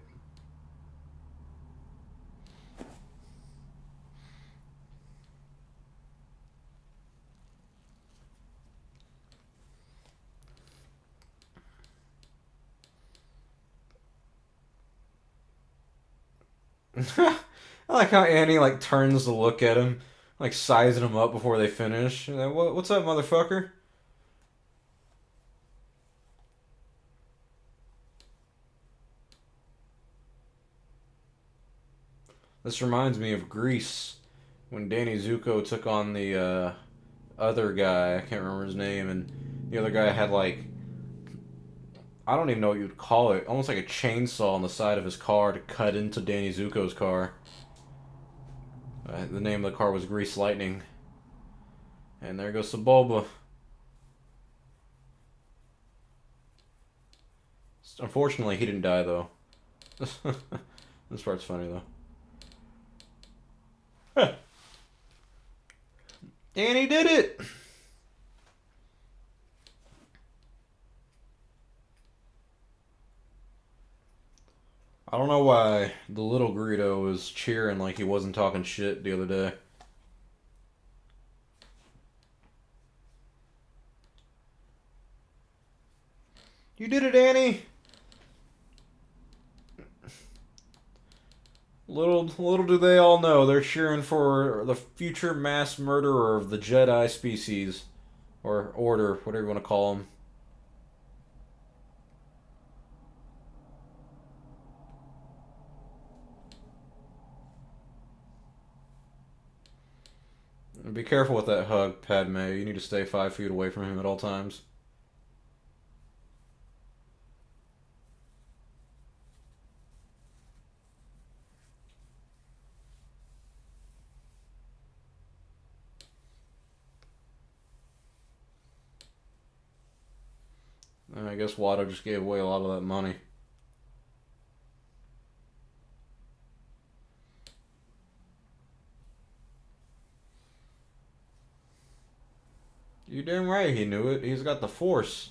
I like how Annie like turns to look at him, like sizing him up before they finish. Like, what's up, motherfucker? This reminds me of Grease when Danny Zuko took on the other guy. I can't remember his name, and the other guy had like, I don't even know what you'd call it, almost like a chainsaw on the side of his car to cut into Danny Zuko's car. The name of the car was Grease Lightning. And there goes Sebulba. Unfortunately, he didn't die, though. This part's funny, though. And he did it! I don't know why the little Greedo was cheering like he wasn't talking shit the other day. You did it, Annie! Little do they all know, they're cheering for the future mass murderer of the Jedi species. Or order, whatever you want to call them. Be careful with that hug, Padme. You need to stay 5 feet away from him at all times. And I guess Watteau just gave away a lot of that money. You're damn right he knew it. He's got the Force.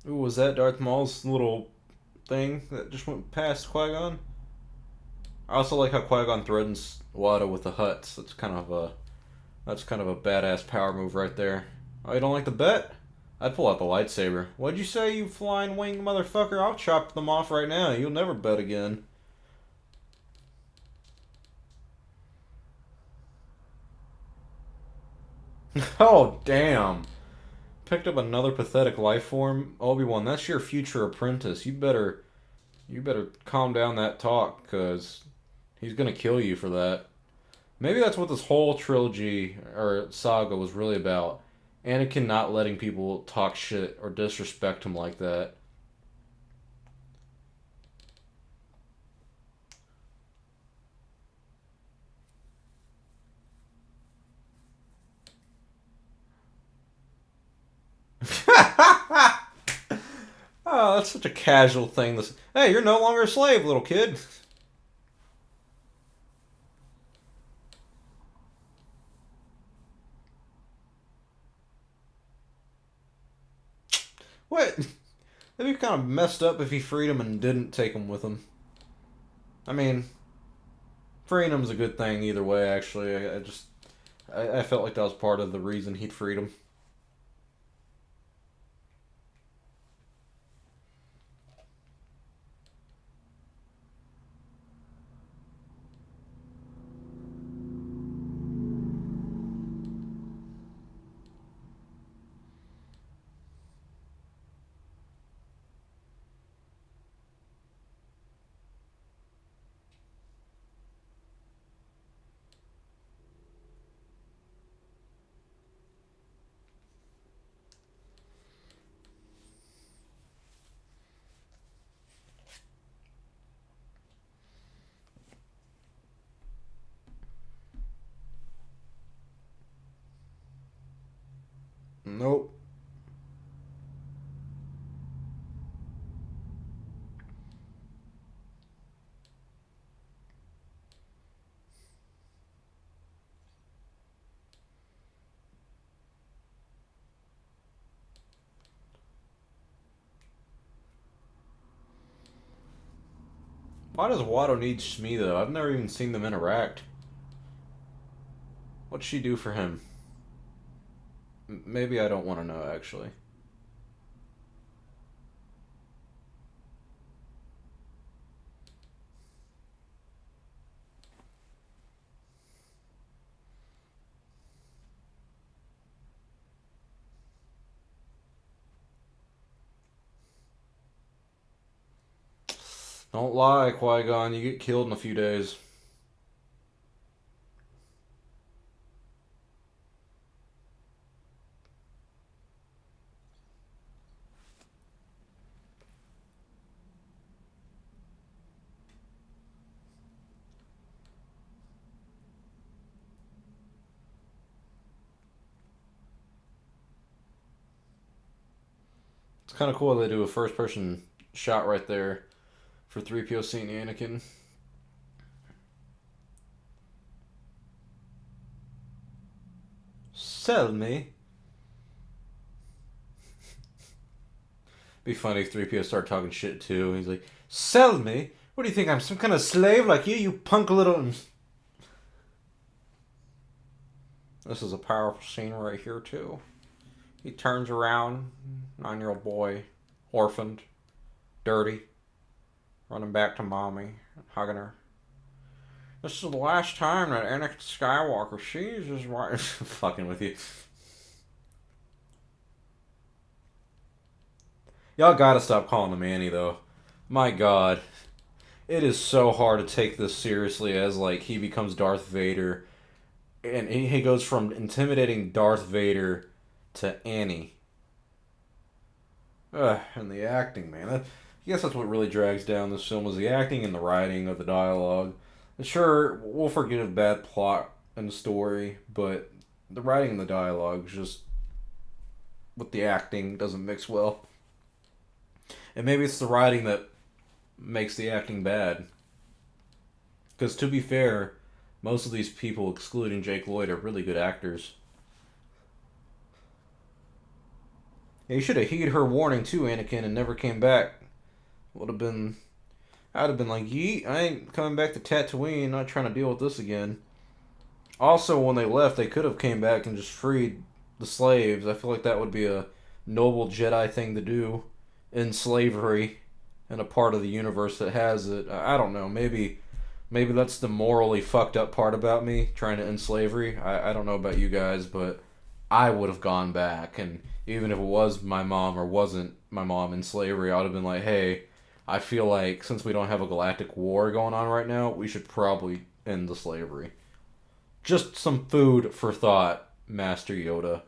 Ooh, was that Darth Maul's little thing that just went past Qui-Gon? I also like how Qui-Gon threatens Watteau with the huts. That's kind of a badass power move right there. Oh, you don't like the bet? I'd pull out the lightsaber. What'd you say, you flying wing motherfucker? I'll chop them off right now. You'll never bet again. Oh, damn. Picked up another pathetic life form. Obi-Wan, that's your future apprentice. You better calm down that talk, cause he's gonna kill you for that. Maybe that's what this whole trilogy or saga was really about. Anakin not letting people talk shit or disrespect him like that. Oh, that's such a casual thing. This, hey, you're no longer a slave, little kid. What? That'd be kind of messed up if he freed him and didn't take him with him. I mean, freeing him's a good thing either way. Actually, I felt like that was part of the reason he'd freed him. Nope. Why does Watto need Shmi though? I've never even seen them interact. What'd she do for him? Maybe I don't want to know actually. Don't lie, Qui-Gon. You get killed in a few days. It's kind of cool they do a first-person shot right there for 3PO seeing Anakin. Sell me. Be funny if 3PO started talking shit too. He's like, sell me? What do you think? I'm some kind of slave like you punk little. This is a powerful scene right here too. He turns around, 9-year-old boy, orphaned, dirty, running back to mommy, hugging her. This is the last time that Anakin Skywalker sees his wife. Fucking with you. Y'all gotta stop calling him Annie, though. My god. It is so hard to take this seriously as, like, he becomes Darth Vader. And he goes from intimidating Darth Vader to Annie. And the acting, man. I guess that's what really drags down this film is the acting and the writing of the dialogue. Sure, we'll forgive bad plot and story, but the writing and the dialogue just with the acting doesn't mix well. And maybe it's the writing that makes the acting bad. Because to be fair, most of these people, excluding Jake Lloyd, are really good actors. Yeah, you should have heeded her warning too, Anakin, and never came back. Would have been. I'd have been like, yeet, I ain't coming back to Tatooine. Not trying to deal with this again. Also, when they left, they could have came back and just freed the slaves. I feel like that would be a noble Jedi thing to do in slavery in a part of the universe that has it. I don't know. Maybe that's the morally fucked up part about me trying to end slavery. I don't know about you guys, but I would have gone back, and even if it was my mom or wasn't my mom in slavery, I would have been like, hey, I feel like since we don't have a galactic war going on right now, we should probably end the slavery. Just some food for thought, Master Yoda.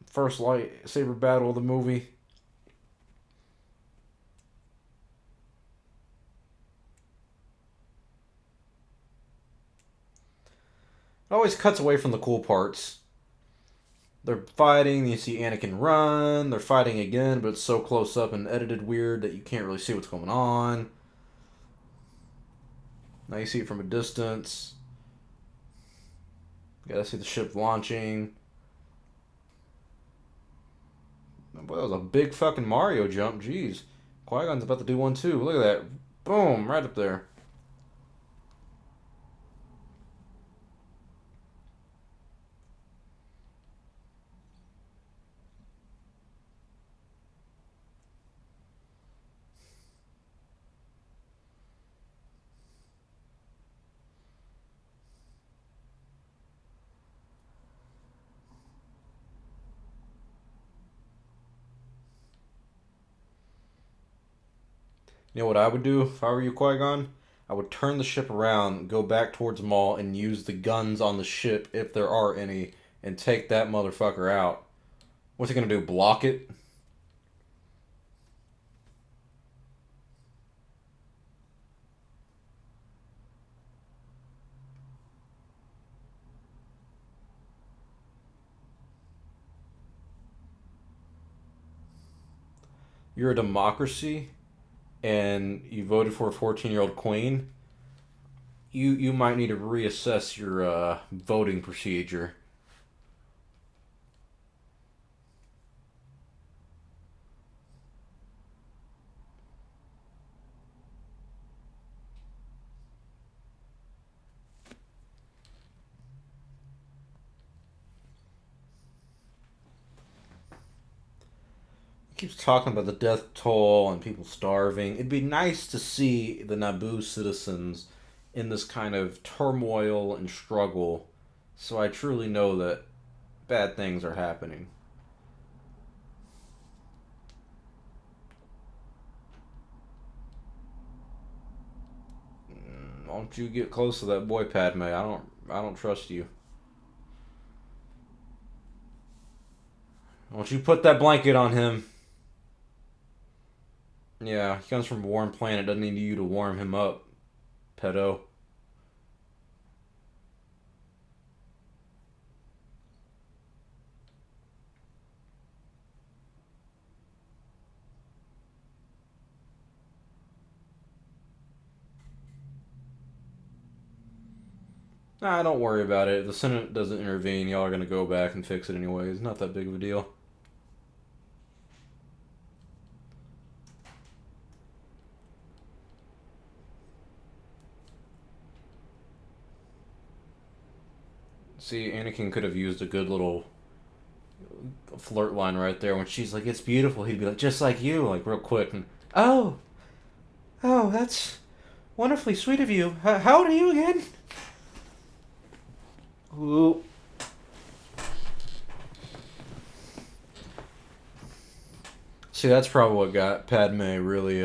First lightsaber battle of the movie. It always cuts away from the cool parts. They're fighting, you see Anakin run, they're fighting again, but it's so close up and edited weird that you can't really see what's going on. Now you see it from a distance. You gotta see the ship launching. Boy, that was a big fucking Mario jump, jeez. Qui-Gon's about to do one too. Look at that. Boom, right up there. You know what I would do if I were you, Qui-Gon? I would turn the ship around, go back towards Maul, and use the guns on the ship, if there are any, and take that motherfucker out. What's he gonna do? Block it? You're a democracy, and you voted for a 14-year-old queen. You might need to reassess your voting procedure. Keeps talking about the death toll and people starving. It'd be nice to see the Naboo citizens in this kind of turmoil and struggle, so I truly know that bad things are happening. Don't you get close to that boy, Padme. I don't trust you. Don't you put that blanket on him. Yeah, he comes from a warm planet. Doesn't need you to warm him up, pedo. Nah, don't worry about it. If the Senate doesn't intervene, y'all are gonna go back and fix it anyways. Not that big of a deal. See, Anakin could have used a good little flirt line right there when she's like, "It's beautiful." He'd be like, "Just like you," like real quick. And oh, oh, that's wonderfully sweet of you. How old are you again? Ooh. See, that's probably what got Padme really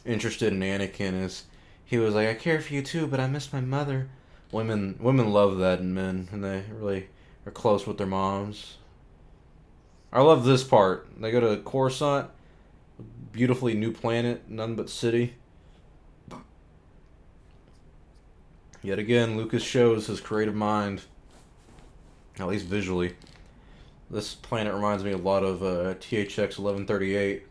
interested in Anakin. Is he was like, "I care for you too, but I miss my mother." Women love that in men, and they really are close with their moms. I love this part. They go to Coruscant, beautifully new planet, none but city. Yet again, Lucas shows his creative mind, at least visually. This planet reminds me a lot of THX 1138,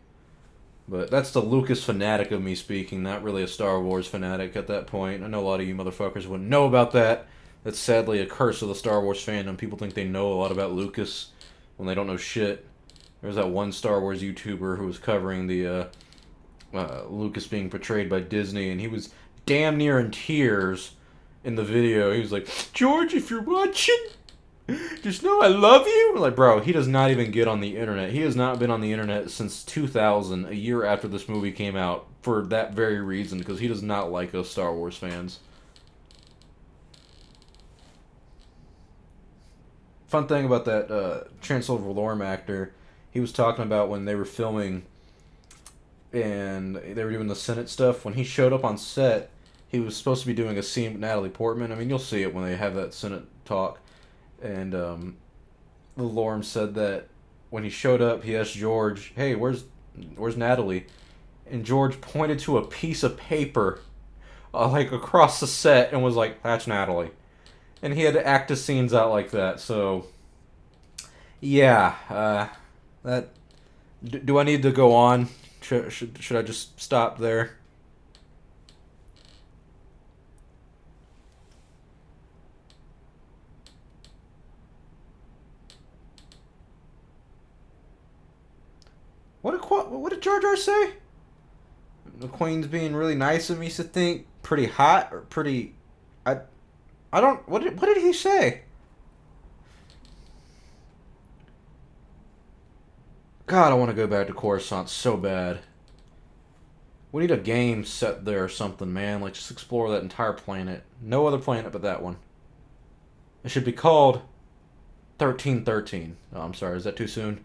but that's the Lucas fanatic of me speaking, not really a Star Wars fanatic at that point. I know a lot of you motherfuckers wouldn't know about that, That's sadly a curse of the Star Wars fandom. People think they know a lot about Lucas when they don't know shit. There's that one Star Wars YouTuber who was covering the Lucas being portrayed by Disney, and he was damn near in tears in the video. He was like, "George, if you're watching, just know I love you." Like, bro, he does not even get on the internet. He has not been on the internet since 2000, a year after this movie came out, for that very reason, because he does not like us Star Wars fans. Fun thing about that Chancellor Valorum actor, he was talking about when they were filming and they were doing the Senate stuff. When he showed up on set, he was supposed to be doing a scene with Natalie Portman. I mean, you'll see it when they have that Senate talk. And Valorum said that when he showed up, he asked George, "Hey, where's Natalie?" And George pointed to a piece of paper, like across the set, and was like, "That's Natalie." And he had to act his scenes out like that. So, yeah, that. Do I need to go on? Should I just stop there? What did Jar Jar say? The Queen's being really nice of me to think pretty hot or pretty. I I don't. What did he say? God, I want to go back to Coruscant so bad. We need a game set there or something, man. Like, just explore that entire planet. No other planet but that one. It should be called 1313. Oh, I'm sorry, is that too soon?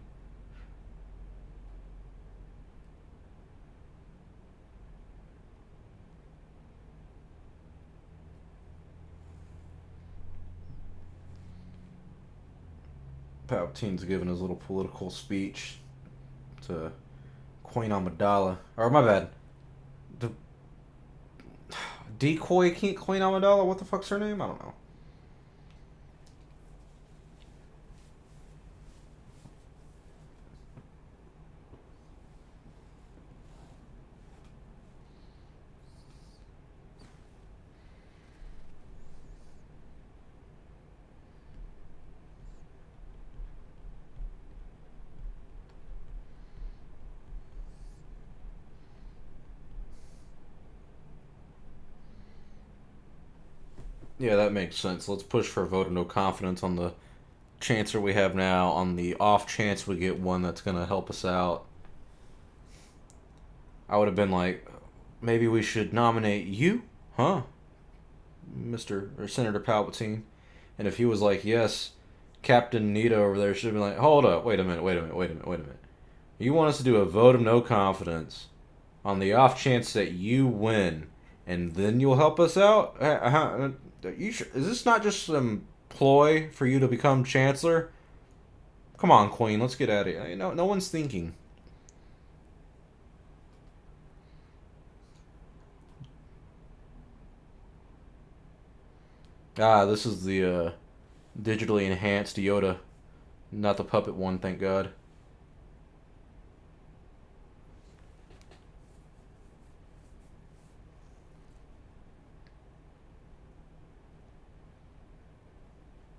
Palpatine's giving his little political speech to Queen Amidala. Or, my bad. The decoy Queen Amidala? What the fuck's her name? I don't know. Yeah, that makes sense. Let's push for a vote of no confidence on the Chancellor we have now, on the off chance we get one that's going to help us out. I would have been like, maybe we should nominate you? Huh? Mr. or Senator Palpatine. And if he was like, yes, Captain Nita over there should have been like, hold up, wait a minute, wait a minute, wait a minute, wait a minute. You want us to do a vote of no confidence on the off chance that you win, and then you'll help us out? Is this not just some ploy for you to become Chancellor? Come on, Queen, let's get at it. No one's thinking. Ah, this is the digitally enhanced Yoda, not the puppet one, thank God.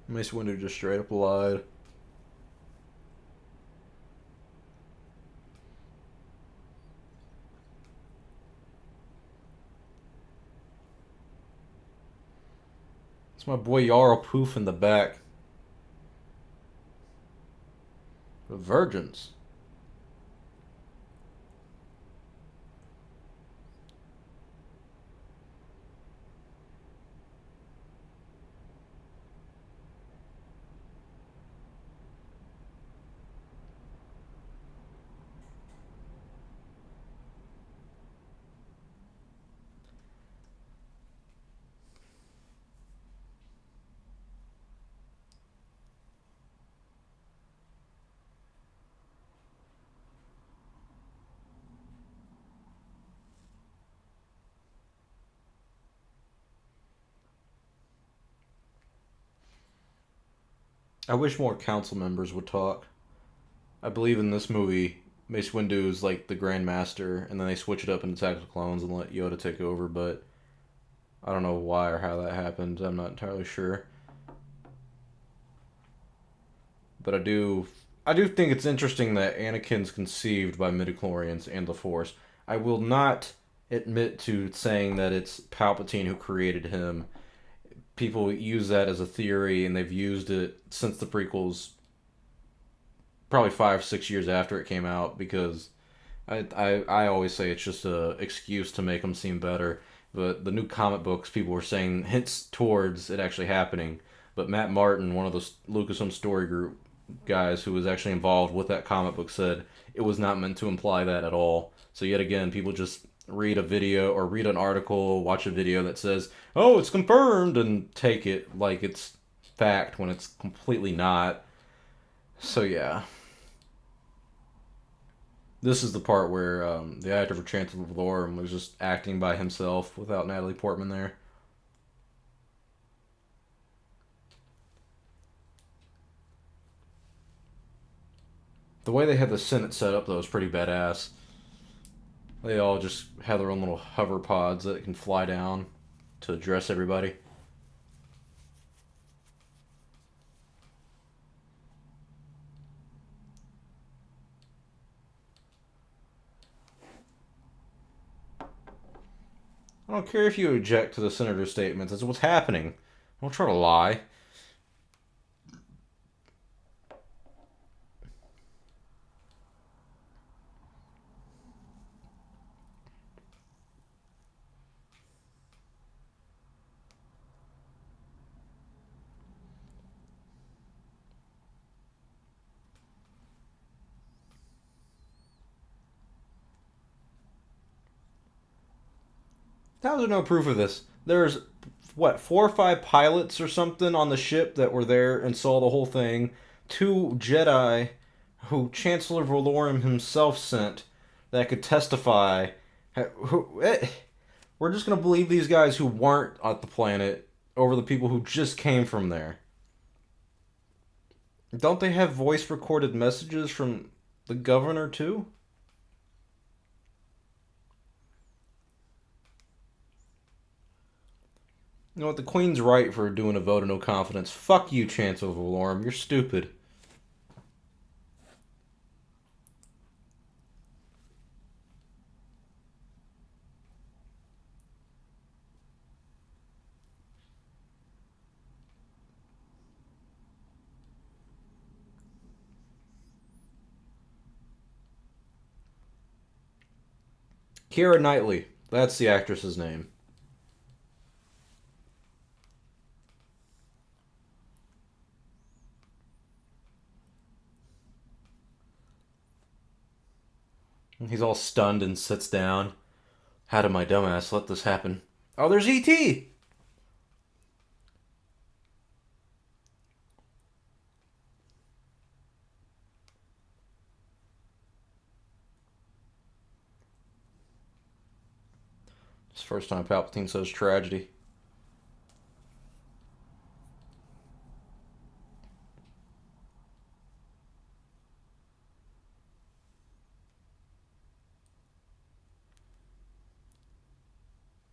Mace Windu just straight up lied. It's my boy Yarl Poof in the back. The virgins. I wish more council members would talk. I believe in this movie, Mace Windu is like the Grand Master, and then they switch it up into Attack of the Clones and let Yoda take over, but I don't know why or how that happened. I'm not entirely sure. But I do think it's interesting that Anakin's conceived by midichlorians and the Force. I will not admit to saying that it's Palpatine who created him. People use that as a theory, and they've used it since the prequels, probably 5-6 years after it came out, because I always say it's just a excuse to make them seem better. But the new comic books, people were saying hints towards it actually happening. But Matt Martin, one of the Lucasfilm Story Group guys who was actually involved with that comic book, said it was not meant to imply that at all. So yet again, people just read a video or read an article, watch a video that says, "Oh, it's confirmed," and take it like it's fact when it's completely not. So yeah. This is the part where the actor for Chancellor Valorum was just acting by himself without Natalie Portman there. The way they had the Senate set up, though, is pretty badass. They all just have their own little hover pods that can fly down to address everybody. I don't care if you object to the senator's statements. That's what's happening. Don't try to lie. How is there no proof of this? There's, what, 4 or 5 pilots or something on the ship that were there and saw the whole thing. 2 Jedi who Chancellor Valorum himself sent that could testify. We're just going to believe these guys who weren't at the planet over the people who just came from there. Don't they have voice recorded messages from the governor, too? You know what? The Queen's right for doing a vote of no confidence. Fuck you, Chancellor Valorum. You're stupid. Keira Knightley. That's the actress's name. He's all stunned and sits down. How did my dumbass let this happen? Oh, there's E.T.! It's the first time Palpatine says tragedy.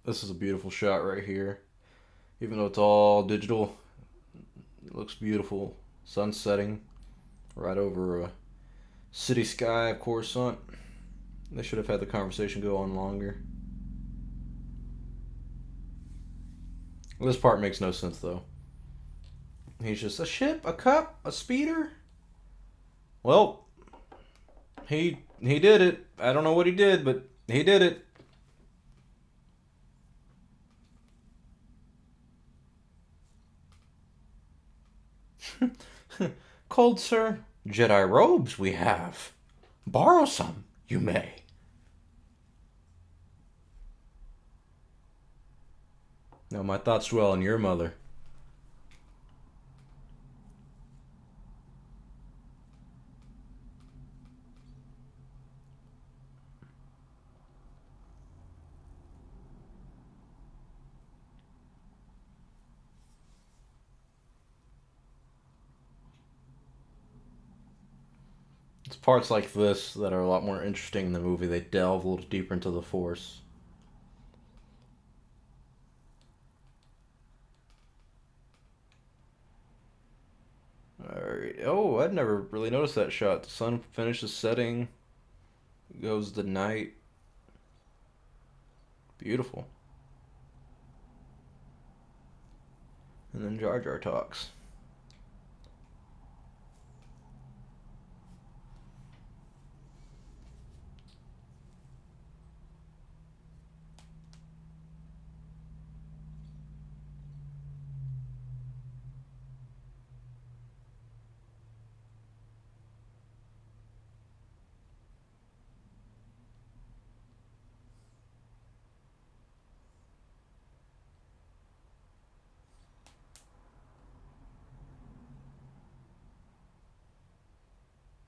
This is a beautiful shot right here. Even though it's all digital, it looks beautiful. Sun setting right over a city sky of Coruscant. They should have had the conversation go on longer. This part makes no sense, though. He's just a ship, a cup, a speeder. Well, he did it. I don't know what he did, but he did it. Cold, sir. Jedi robes we have. Borrow some, you may. No, my thoughts dwell on your mother. It's parts like this that are a lot more interesting in the movie. They delve a little deeper into the Force. Alright. Oh, I'd never really noticed that shot. The sun finishes setting, goes the night. Beautiful. And then Jar Jar talks.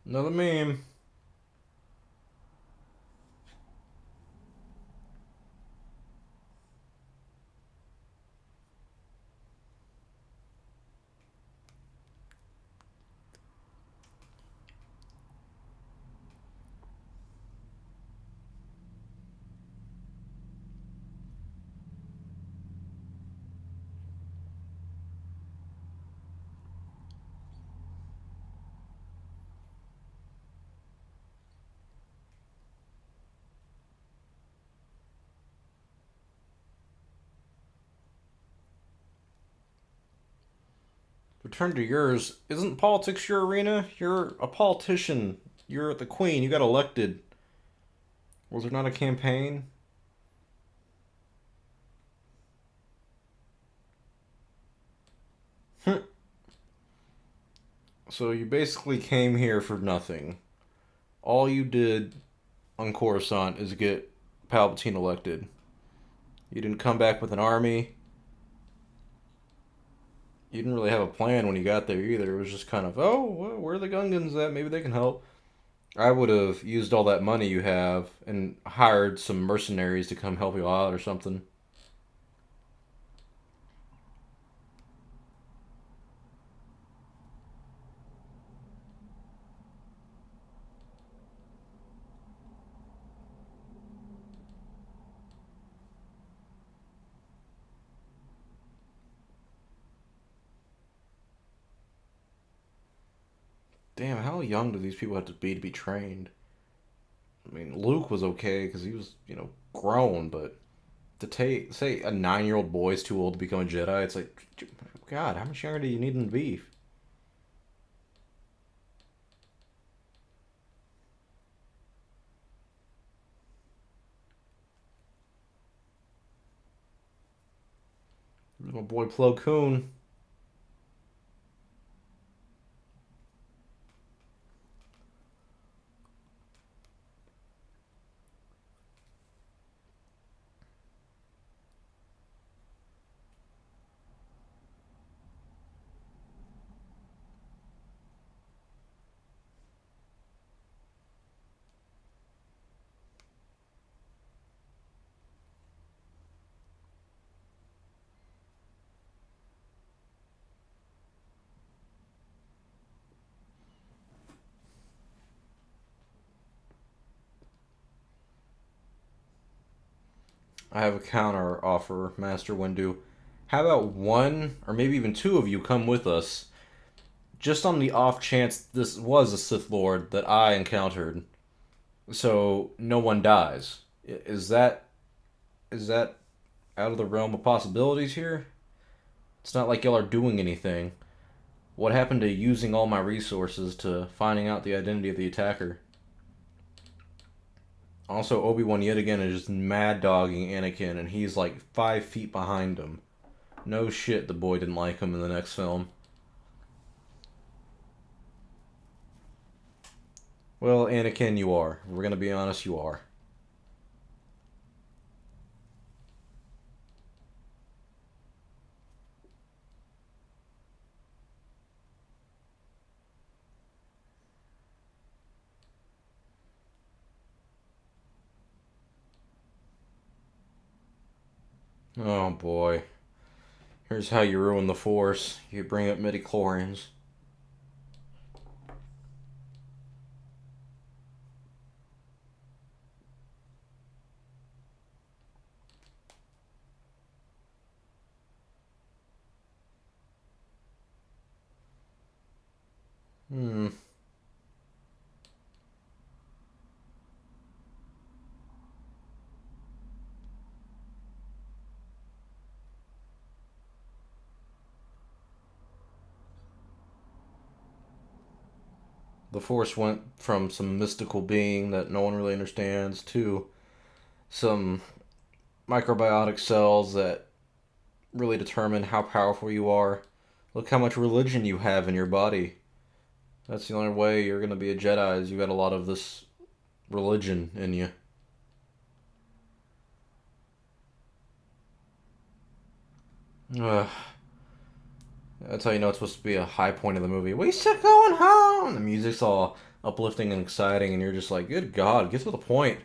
Another meme. Return to yours. Isn't politics your arena? You're a politician. You're the queen. You got elected. Was there not a campaign? So you basically came here for nothing. All you did on Coruscant is get Palpatine elected. You didn't come back with an army. You didn't really have a plan when you got there either. It was just kind of, oh, well, where are the Gungans at? Maybe they can help. I would have used all that money you have and hired some mercenaries to come help you out or something. Damn, how young do these people have to be trained? I mean, Luke was okay because he was, grown, but to take, say, a 9-year-old boy is too old to become a Jedi, it's like, God, how much younger do you need him to be? My boy Plo Koon. I have a counter offer, Master Windu. How about one, or maybe even two of you come with us, just on the off chance this was a Sith Lord that I encountered, so no one dies? Is that out of the realm of possibilities here? It's not like y'all are doing anything. What happened to using all my resources to finding out the identity of the attacker? Also, Obi-Wan yet again is just mad dogging Anakin, and he's like 5 feet behind him. No shit, the boy didn't like him in the next film. Well, Anakin, you are. We're gonna be honest, you are. Oh boy. Here's how you ruin the Force. You bring up midichlorians. Hmm. The Force went from some mystical being that no one really understands to some microbiotic cells that really determine how powerful you are. Look how much religion you have in your body. That's the only way you're going to be a Jedi is you got a lot of this religion in you. Ugh. That's how you know it's supposed to be a high point of the movie. We still going home. The music's all uplifting and exciting, and you're just like, good God, get to the point.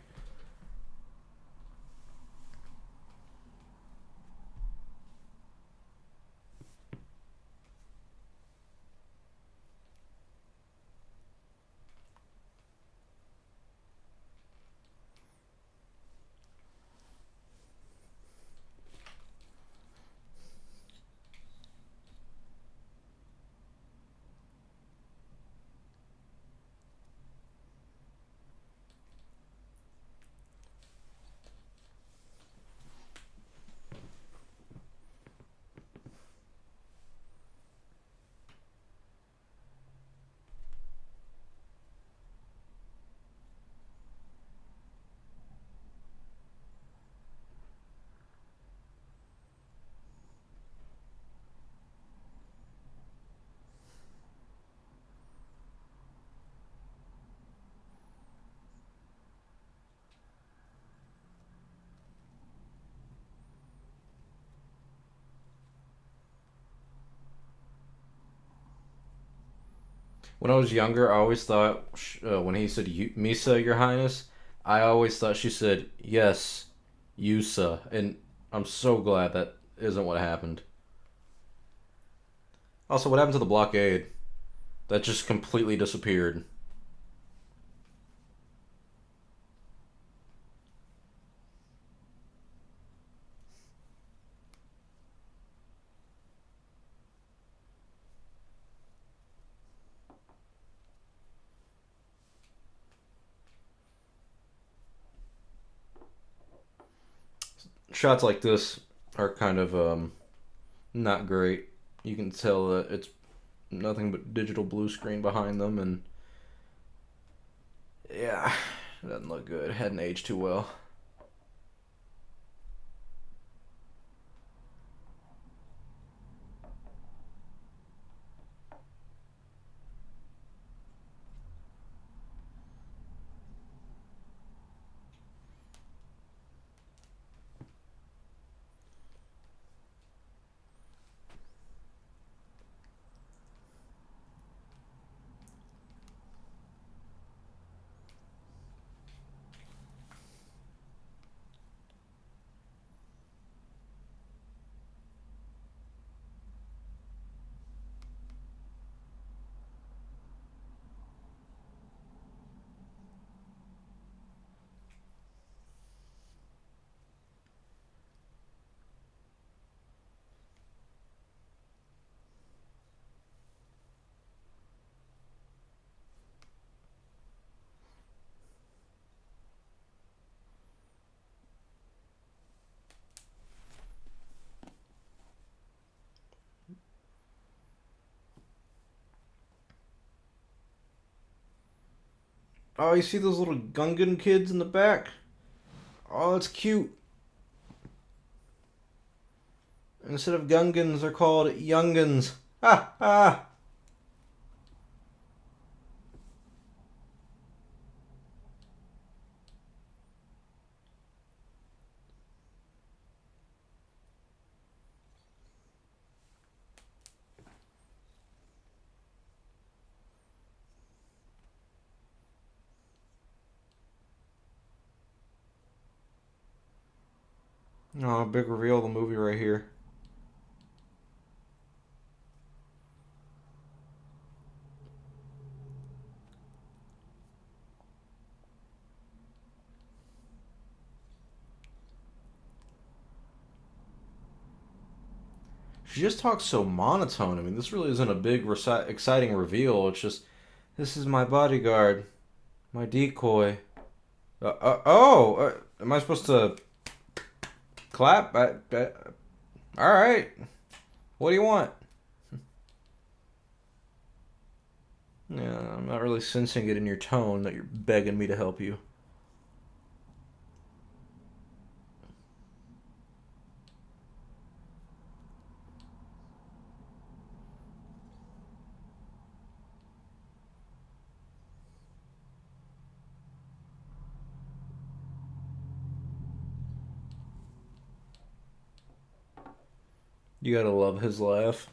When I was younger, I always thought when he said "Misa, Your Highness," I always thought she said "Yes, Yusa," and I'm so glad that isn't what happened. Also, what happened to the blockade? That just completely disappeared. Shots like this are kind of not great. You can tell that it's nothing but digital blue screen behind them, and yeah, it doesn't look good. It hadn't aged too well. Oh, you see those little Gungan kids in the back? Oh, that's cute. Instead of Gungans, they're called Youngans. Ha ha! Oh, big reveal of the movie right here. She just talks so monotone. I mean, this really isn't a big, exciting reveal. It's just This is my bodyguard. My decoy. Am I supposed to clap? Alright. What do you want? Yeah, I'm not really sensing it in your tone that you're begging me to help you. You gotta love his laugh.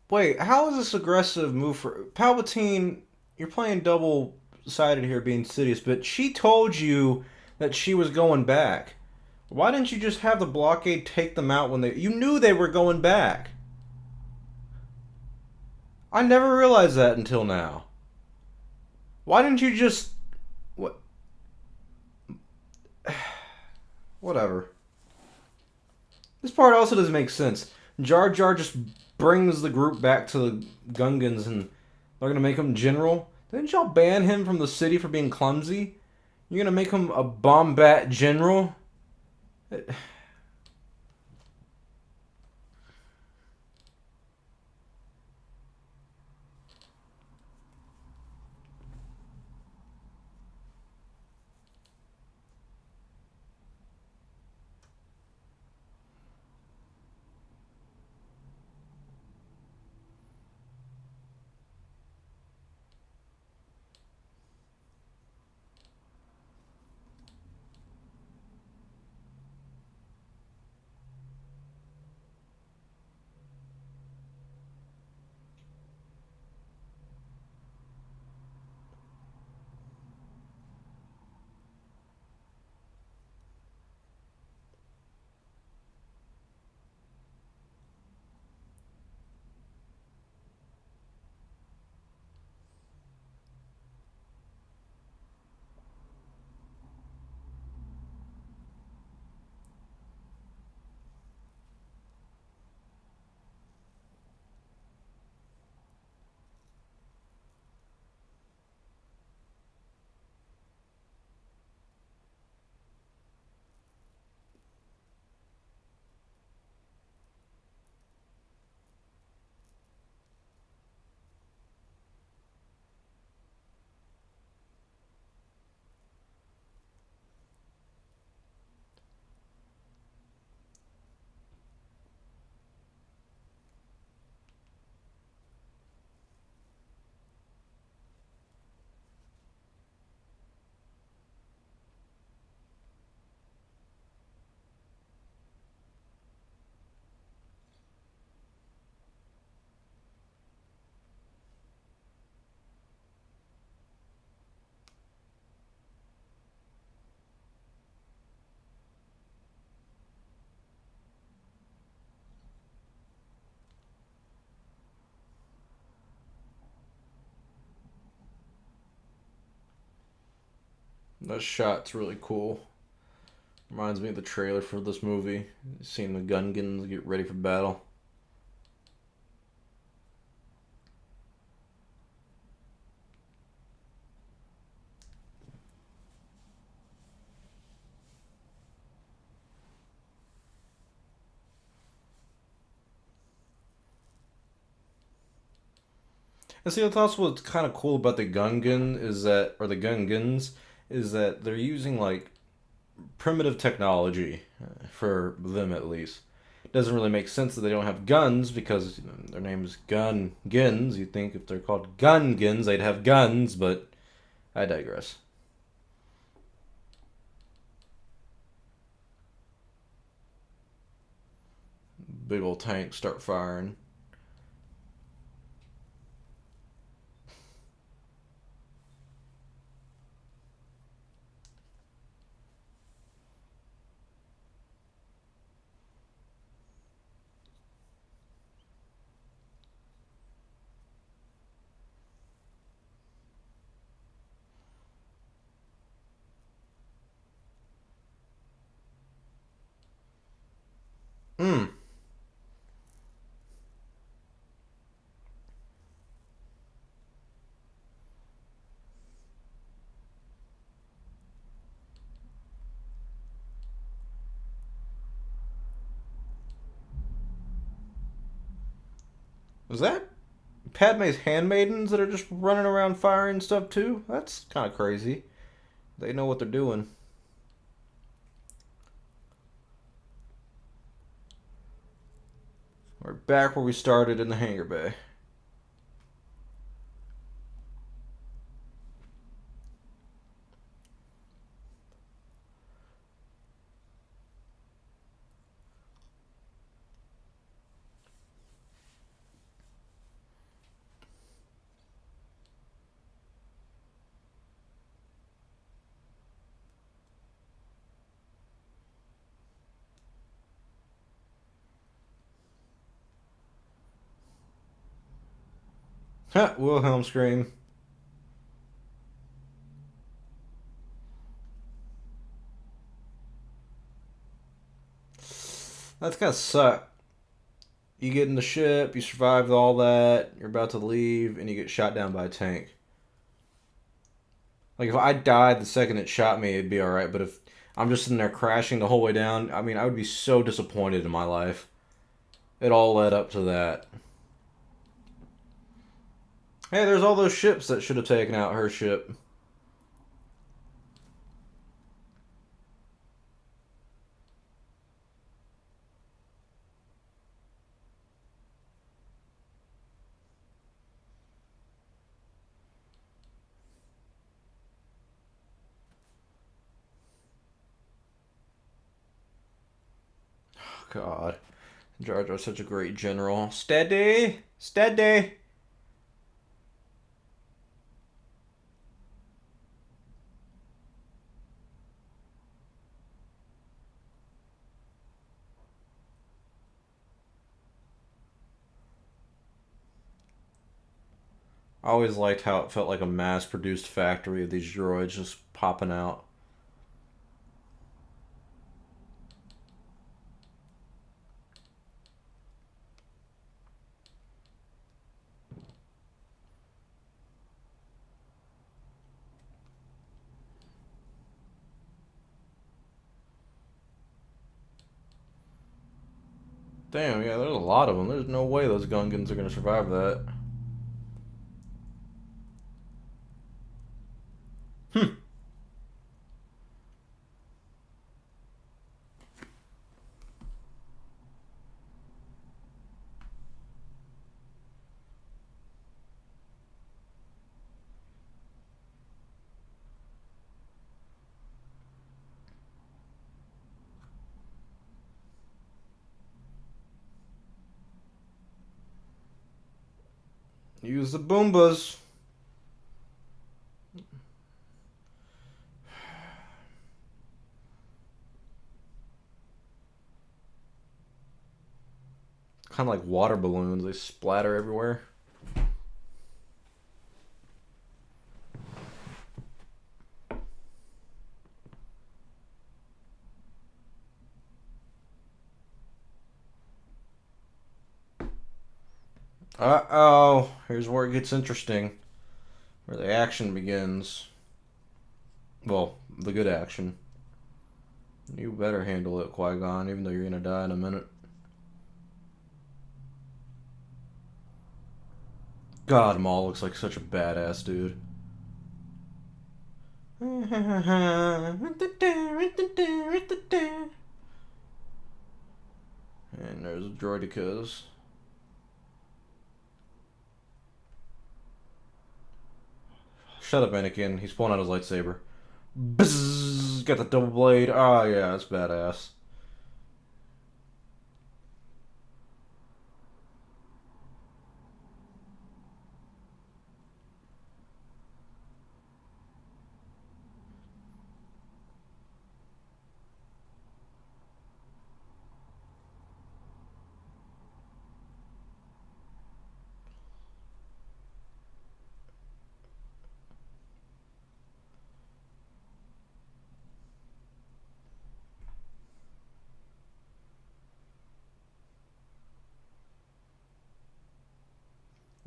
Wait, how is this aggressive move for Palpatine? You're playing double-sided here, being Sidious, but she told you that she was going back. Why didn't you just have the blockade take them out when they? You knew they were going back. I never realized that until now. Why didn't you just? What? Whatever. This part also doesn't make sense. Jar Jar just brings the group back to the Gungans and they're gonna make him general. Didn't y'all ban him from the city for being clumsy? You're gonna make him a Bombat general? That shot's really cool. Reminds me of the trailer for this movie. Seeing the Gungans get ready for battle. And see, that's also what's kind of cool about the Gungan is that, or the Gungans, is that they're using like primitive technology for them at least. It doesn't really make sense that they don't have guns because their name is Gungans. You'd think if they're called Gungans, they'd have guns, but I digress. Big old tanks start firing. Hmm. Is that Padme's handmaidens that are just running around firing stuff too? That's kind of crazy. They know what they're doing. We're back where we started in the hangar bay. Ha! Wilhelm scream. That's gotta suck. You get in the ship, you survived all that, you're about to leave, and you get shot down by a tank. Like, if I died the second it shot me, it'd be alright, but if I'm just sitting there crashing the whole way down, I mean, I would be so disappointed in my life. It all led up to that. Hey, there's all those ships that should have taken out her ship. God. Jar Jar's such a great general. Steady! Steady! I always liked how it felt like a mass-produced factory of these droids just popping out. Damn, yeah, there's a lot of them. There's no way those Gungans are going to survive that. Hmm. Use the Boombas. Kind of like water balloons. They splatter everywhere. Uh-oh. Here's where it gets interesting. Where the action begins. Well, the good action. You better handle it, Qui-Gon, even though you're gonna die in a minute. God, Maul looks like such a badass dude. And there's droidicas. Shut up, Anakin. He's pulling out his lightsaber. Bzzz, got the double blade. Oh, yeah, that's badass.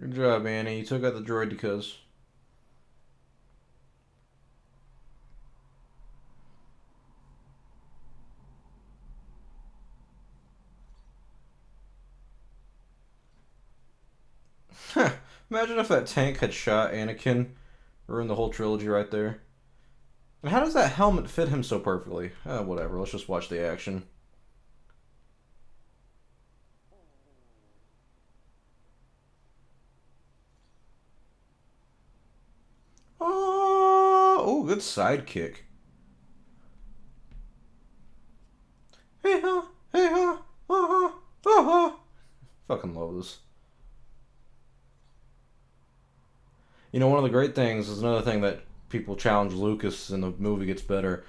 Good job, Annie. You took out the droid because... Imagine if that tank had shot Anakin. Ruined the whole trilogy right there. And how does that helmet fit him so perfectly? Whatever, let's just watch the action. Oh, good sidekick. Hey ha, hey ha, ha, ha. Fucking love this. You know, one of the great things is another thing that people challenge Lucas and the movie gets better.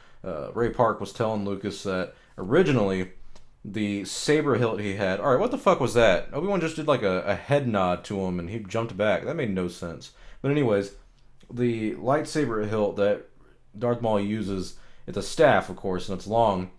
Ray Park was telling Lucas that originally the saber hilt he had. All right, what the fuck was that? Obi-Wan just did like a head nod to him and he jumped back. That made no sense. But anyways, the lightsaber hilt that Darth Maul uses, it's a staff, of course, and it's long.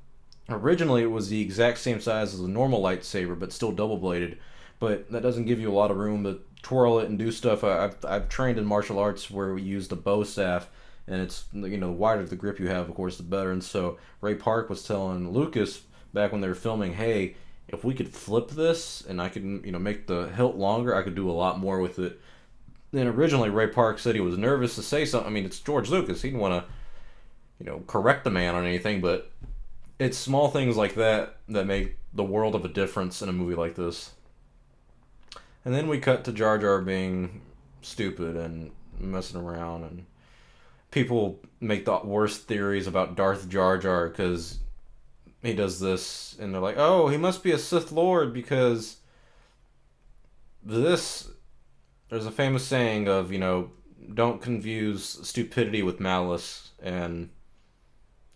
Originally, it was the exact same size as a normal lightsaber, but still double-bladed. But that doesn't give you a lot of room to twirl it and do stuff. I've trained in martial arts where we use the bow staff, and it's, you know, the wider the grip you have, of course, the better. And so Ray Park was telling Lucas back when they were filming, hey, if we could flip this and I could, you know, make the hilt longer, I could do a lot more with it. Then originally Ray Park said he was nervous to say something. I mean, it's George Lucas. He didn't want to, you know, correct the man on anything, but it's small things like that that make the world of a difference in a movie like this. And then we cut to Jar Jar being stupid and messing around, and people make the worst theories about Darth Jar Jar because he does this, and they're like, oh, he must be a Sith Lord because this... There's a famous saying of, you know, don't confuse stupidity with malice, and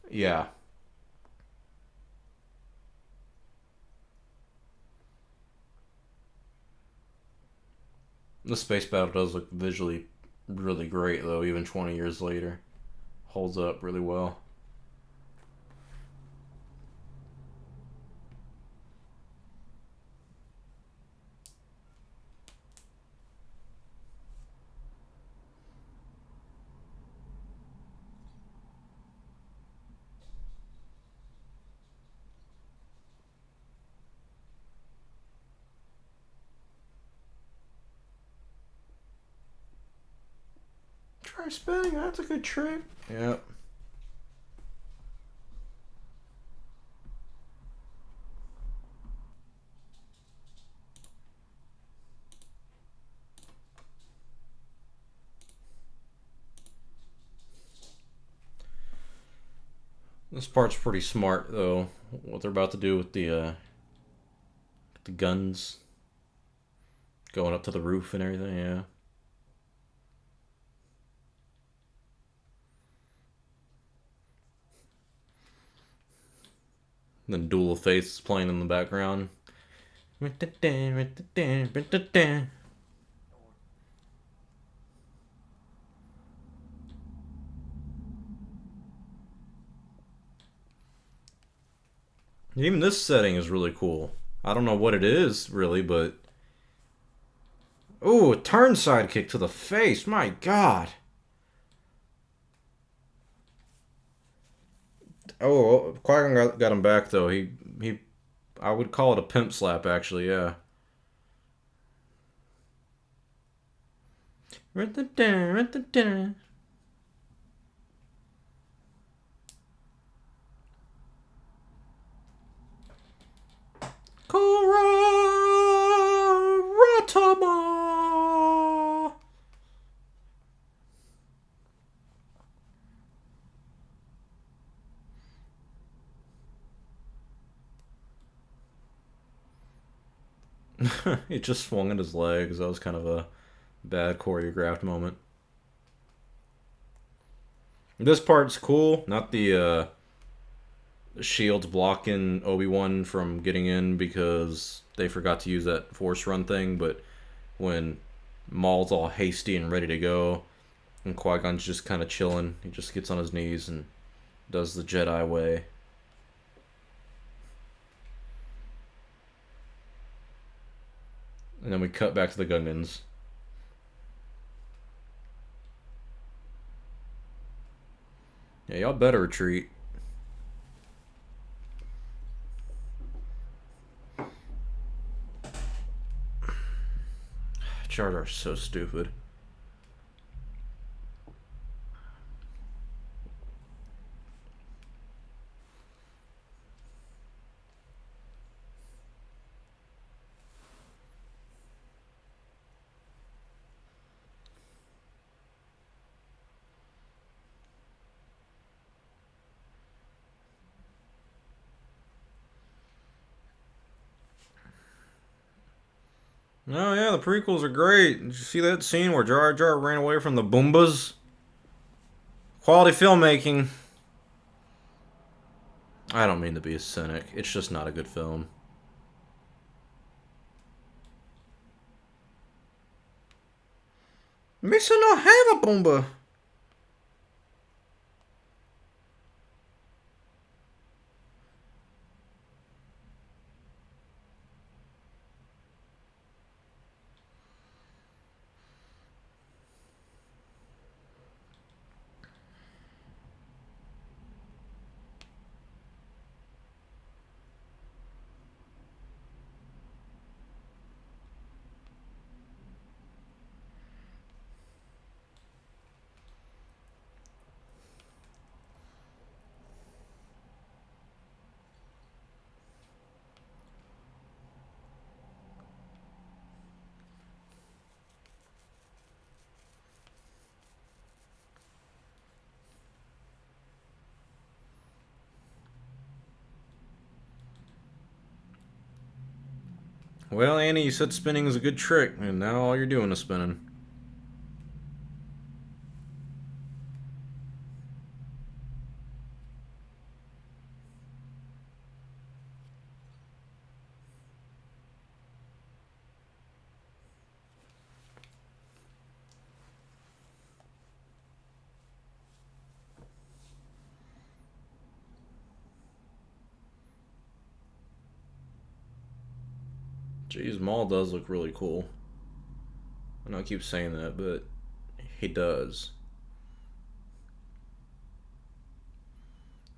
yeah. The space battle does look visually really great, though, even 20 years later. Holds up really well. Try spinning, that's a good trick. Yep. This part's pretty smart, though. What they're about to do with the guns going up to the roof and everything, yeah. And then Duel of Fates is playing in the background. Even this setting is really cool. I don't know what it is, really, but... Ooh, a turn sidekick to the face. My God. Oh, Qui-Gon got him back, though. He... I would call it a pimp slap, actually, yeah. Ratama! He just swung at his legs. That was kind of a bad choreographed moment. This part's cool. Not the shields blocking Obi-Wan from getting in because they forgot to use that Force Run thing, but when Maul's all hasty and ready to go, and Qui-Gon's just kind of chilling, he just gets on his knees and does the Jedi way. And then we cut back to the Gungans. Yeah, y'all better retreat. Jar Jar's so stupid. Oh yeah, the prequels are great. Did you see that scene where Jar Jar ran away from the Boombas? Quality filmmaking. I don't mean to be a cynic. It's just not a good film. Misa no have a Boomba. Well, Annie, you said spinning is a good trick, and now all you're doing is spinning. Jeez, Maul does look really cool. I know I keep saying that, but he does.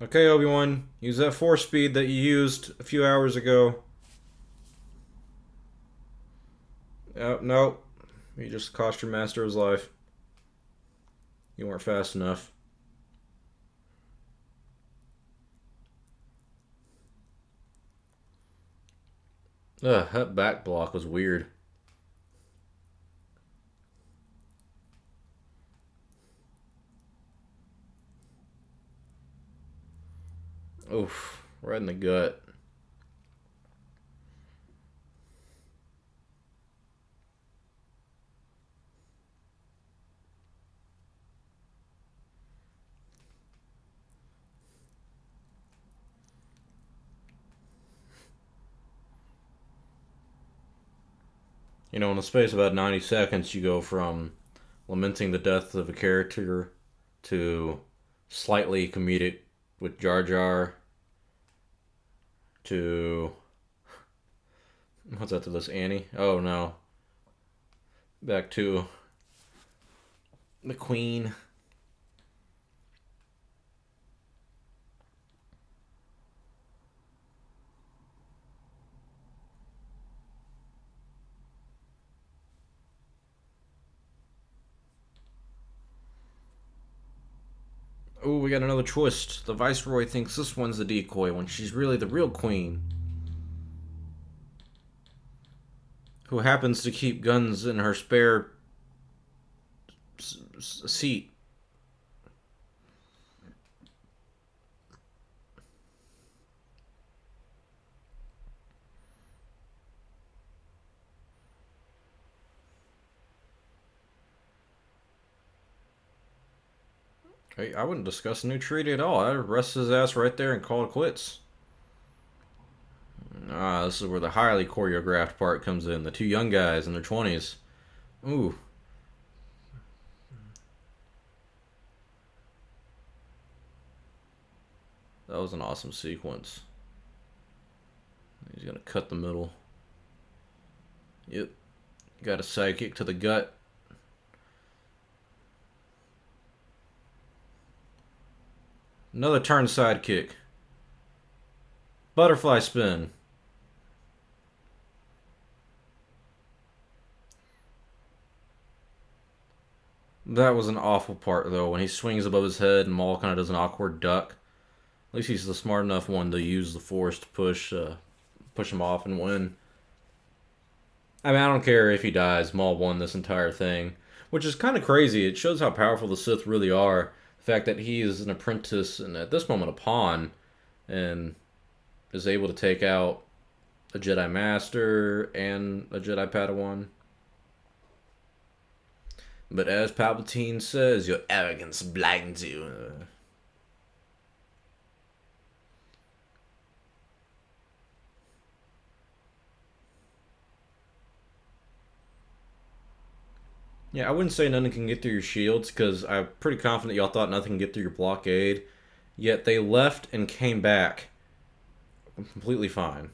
Okay, Obi-Wan, use that force speed that you used a few hours ago. Oh, no. You just cost your master his life. You weren't fast enough. Ugh, that back block was weird. Oof, right in the gut. You know, in the space of about 90 seconds, you go from lamenting the death of a character to slightly comedic with Jar Jar to what's that to this Annie? Oh no, back to the Queen. Oh, we got another twist. The Viceroy thinks this one's the decoy when she's really the real Queen, who happens to keep guns in her spare seat. Hey, I wouldn't discuss a new treaty at all. I'd arrest his ass right there and call it quits. Ah, this is where the highly choreographed part comes in. The two young guys in their 20s. Ooh. That was an awesome sequence. He's gonna cut the middle. Yep. Got a sidekick to the gut. Another turn sidekick. Butterfly spin. That was an awful part, though, when he swings above his head and Maul kind of does an awkward duck. At least he's the smart enough one to use the Force to push him off and win. I mean, I don't care if he dies. Maul won this entire thing, which is kind of crazy. It shows how powerful the Sith really are. The fact that he is an apprentice and at this moment a pawn, and is able to take out a Jedi Master and a Jedi Padawan. But as Palpatine says, your arrogance blinds you. Yeah, I wouldn't say nothing can get through your shields, because I'm pretty confident y'all thought nothing can get through your blockade. Yet they left and came back completely fine.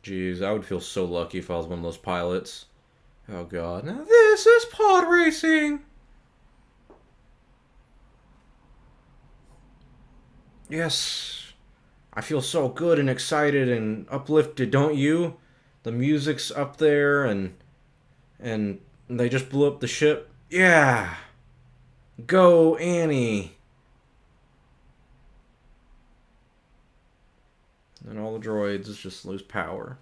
Jeez, I would feel so lucky if I was one of those pilots. Oh god. Now this is pod racing! Yes! I feel so good and excited and uplifted, don't you? The music's up there and they just blew up the ship. Yeah! Go, Annie! And all the droids just lose power.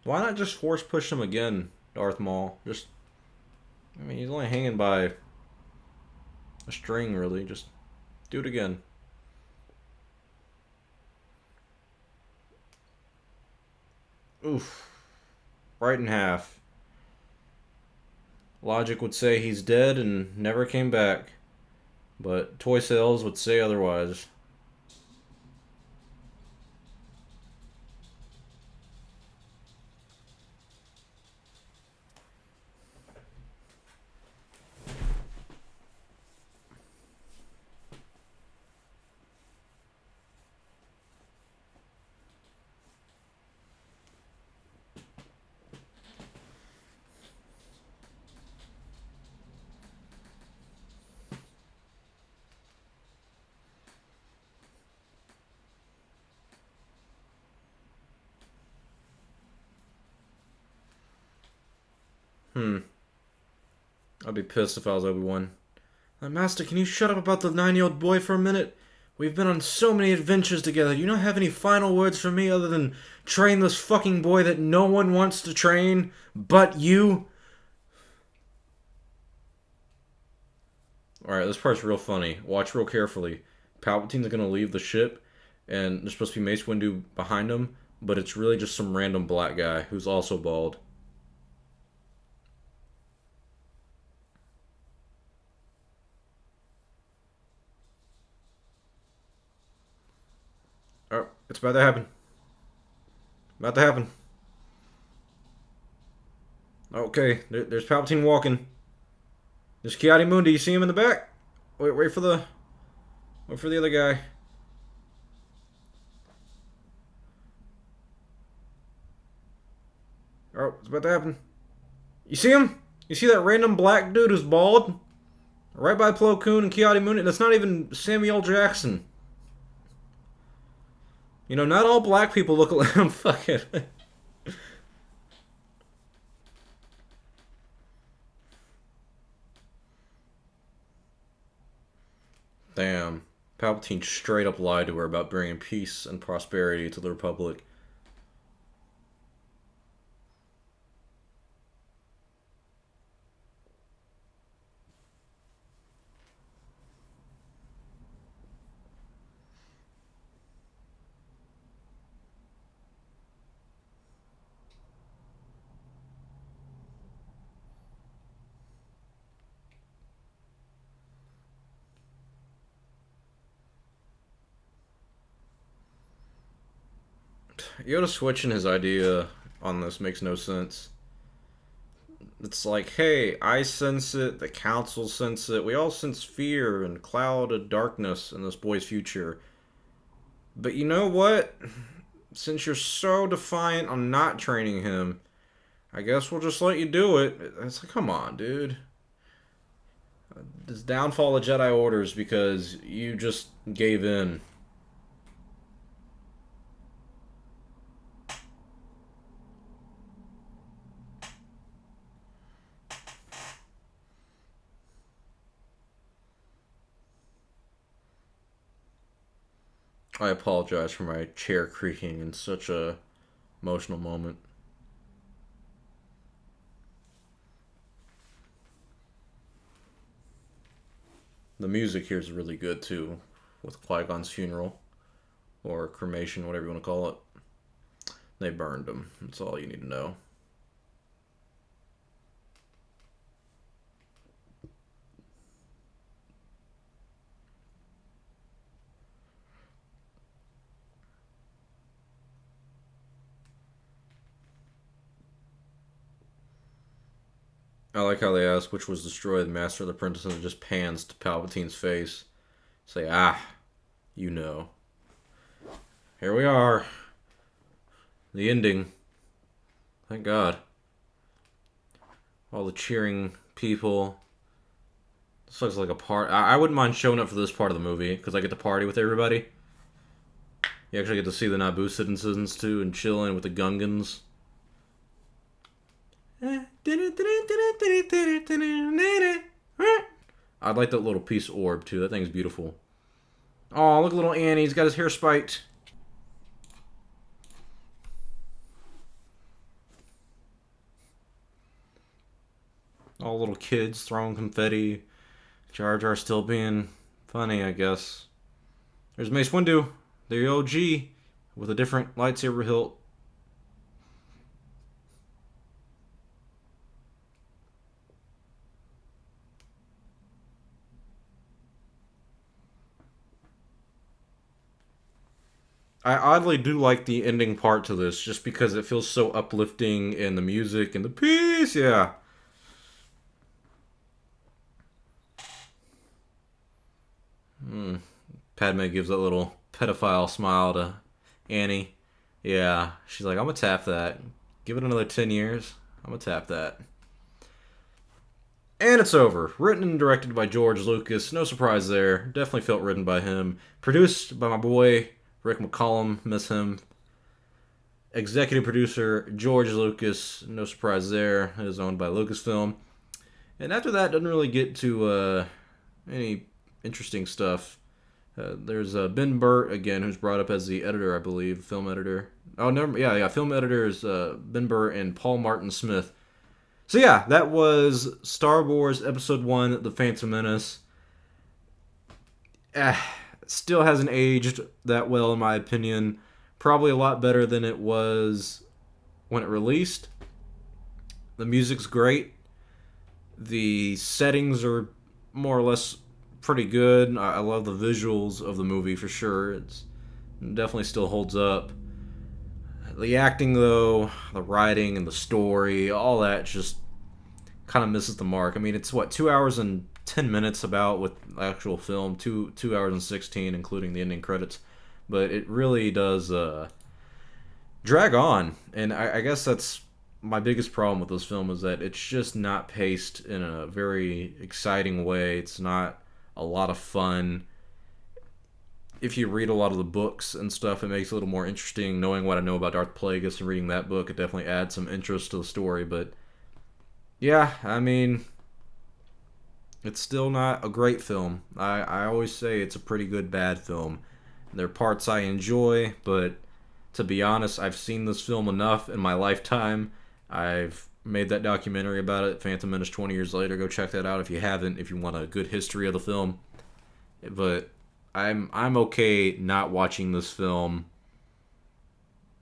Why not just force push him again, Darth Maul? I mean, he's only hanging by a string, really. Just do it again. Oof. Right in half. Logic would say he's dead and never came back. But toy sales would say otherwise. I'd be pissed if I was Obi-Wan. Master, can you shut up about the 9-year-old boy for a minute? We've been on so many adventures together. You not have any final words for me other than train this fucking boy that no one wants to train but you? Alright, this part's real funny. Watch real carefully. Palpatine's gonna leave the ship, and there's supposed to be Mace Windu behind him, but it's really just some random black guy who's also bald. Oh, it's about to happen. About to happen. Okay, there's Palpatine walking. There's Ki-Adi-Mundi. You see him in the back? Wait for the other guy. Oh, it's about to happen. You see him? You see that random black dude who's bald? Right by Plo Koon and Ki-Adi-Mundi. That's not even Samuel Jackson. You know, not all black people look like him. Fuck it. Damn. Palpatine straight up lied to her about bringing peace and prosperity to the Republic. Yoda switching his idea on this makes no sense. It's like, hey, I sense it, the council sense it, we all sense fear and cloud of darkness in this boy's future. But you know what? Since you're so defiant on not training him, I guess we'll just let you do it. It's like, come on, dude. This downfall of Jedi Orders because you just gave in. I apologize for my chair creaking in such a emotional moment. The music here is really good too, with Qui-Gon's funeral, or cremation, whatever you want to call it. They burned him. That's all you need to know. I like how they ask which was destroyed, the Master of the Apprentice, and it just pans to Palpatine's face. Say, you know. Here we are. The ending. Thank God. All the cheering people. This looks like a part. I wouldn't mind showing up for this part of the movie, because I get to party with everybody. You actually get to see the Naboo citizens, too, and chilling with the Gungans. I like that little piece of orb too. That thing's beautiful. Oh, look at little Annie. He's got his hair spiked. All little kids throwing confetti. Jar Jar still being funny, I guess. There's Mace Windu, the OG, with a different lightsaber hilt. I oddly do like the ending part to this, just because it feels so uplifting, and the music and the peace, yeah. Padme gives that little pedophile smile to Annie. Yeah, she's like, I'm gonna tap that. Give it another 10 years. I'm gonna tap that. And it's over. Written and directed by George Lucas. No surprise there. Definitely felt written by him. Produced by my boy Rick McCollum, miss him. Executive producer George Lucas, no surprise there. It is owned by Lucasfilm. And after that, doesn't really get to any interesting stuff. There's Ben Burtt again, who's brought up as the editor, I believe, film editor. Oh, never, yeah, film editor is Ben Burtt and Paul Martin Smith. So yeah, that was Star Wars Episode 1, The Phantom Menace. Still hasn't aged that well, in my opinion. Probably a lot better than it was when it released. The music's great. The settings are more or less pretty good. I love the visuals of the movie for sure. It definitely still holds up. The acting, though, the writing and the story, all that just kind of misses the mark. I mean, it's what, 2 hours and 10 minutes about with actual film, 2 hours and 16 including the ending credits, but it really does drag on, and I guess that's my biggest problem with this film, is that it's just not paced in a very exciting way. It's not a lot of fun. If you read a lot of the books and stuff, it makes it a little more interesting. Knowing what I know about Darth Plagueis and reading that book, it definitely adds some interest to the story, but yeah, I mean, it's still not a great film. I always say it's a pretty good bad film. There are parts I enjoy, but to be honest, I've seen this film enough in my lifetime. I've made that documentary about it, Phantom Menace 20 years later. Go check that out if you haven't, if you want a good history of the film. But I'm okay not watching this film.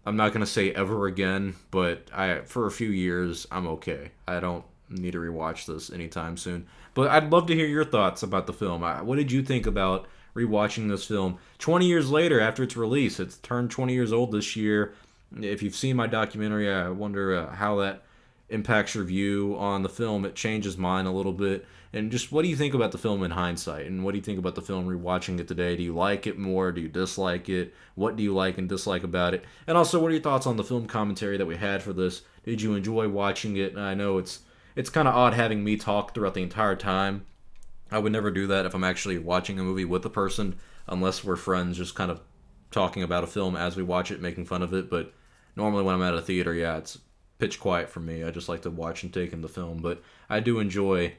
I'm not going to say ever again, but for a few years, I'm okay. I don't need to rewatch this anytime soon. But I'd love to hear your thoughts about the film. What did you think about rewatching this film 20 years later after its release? It's turned 20 years old this year. If you've seen my documentary, I wonder how that impacts your view on the film. It changes mine a little bit. And just what do you think about the film in hindsight? And what do you think about the film rewatching it today? Do you like it more? Do you dislike it? What do you like and dislike about it? And also, what are your thoughts on the film commentary that we had for this? Did you enjoy watching it? I know it's kind of odd having me talk throughout the entire time. I would never do that if I'm actually watching a movie with a person, unless we're friends, just kind of talking about a film as we watch it, making fun of it. But normally when I'm at a theater, yeah, it's pitch quiet for me. I just like to watch and take in the film. But I do enjoy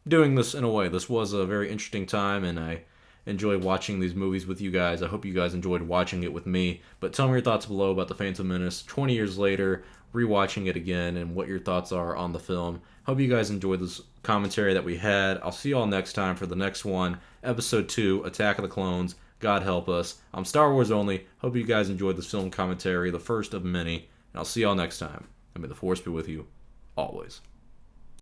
doing this in a way. This was a very interesting time, and I enjoy watching these movies with you guys. I hope you guys enjoyed watching it with me. But tell me your thoughts below about The Phantom Menace 20 years later, rewatching it again, and what your thoughts are on the film. Hope you guys enjoyed this commentary that we had. I'll see you all next time for the next one, Episode 2, Attack of the Clones. God help us. I'm Star Wars Only. Hope you guys enjoyed this film commentary, the first of many. And I'll see y'all next time. And may the Force be with you, always.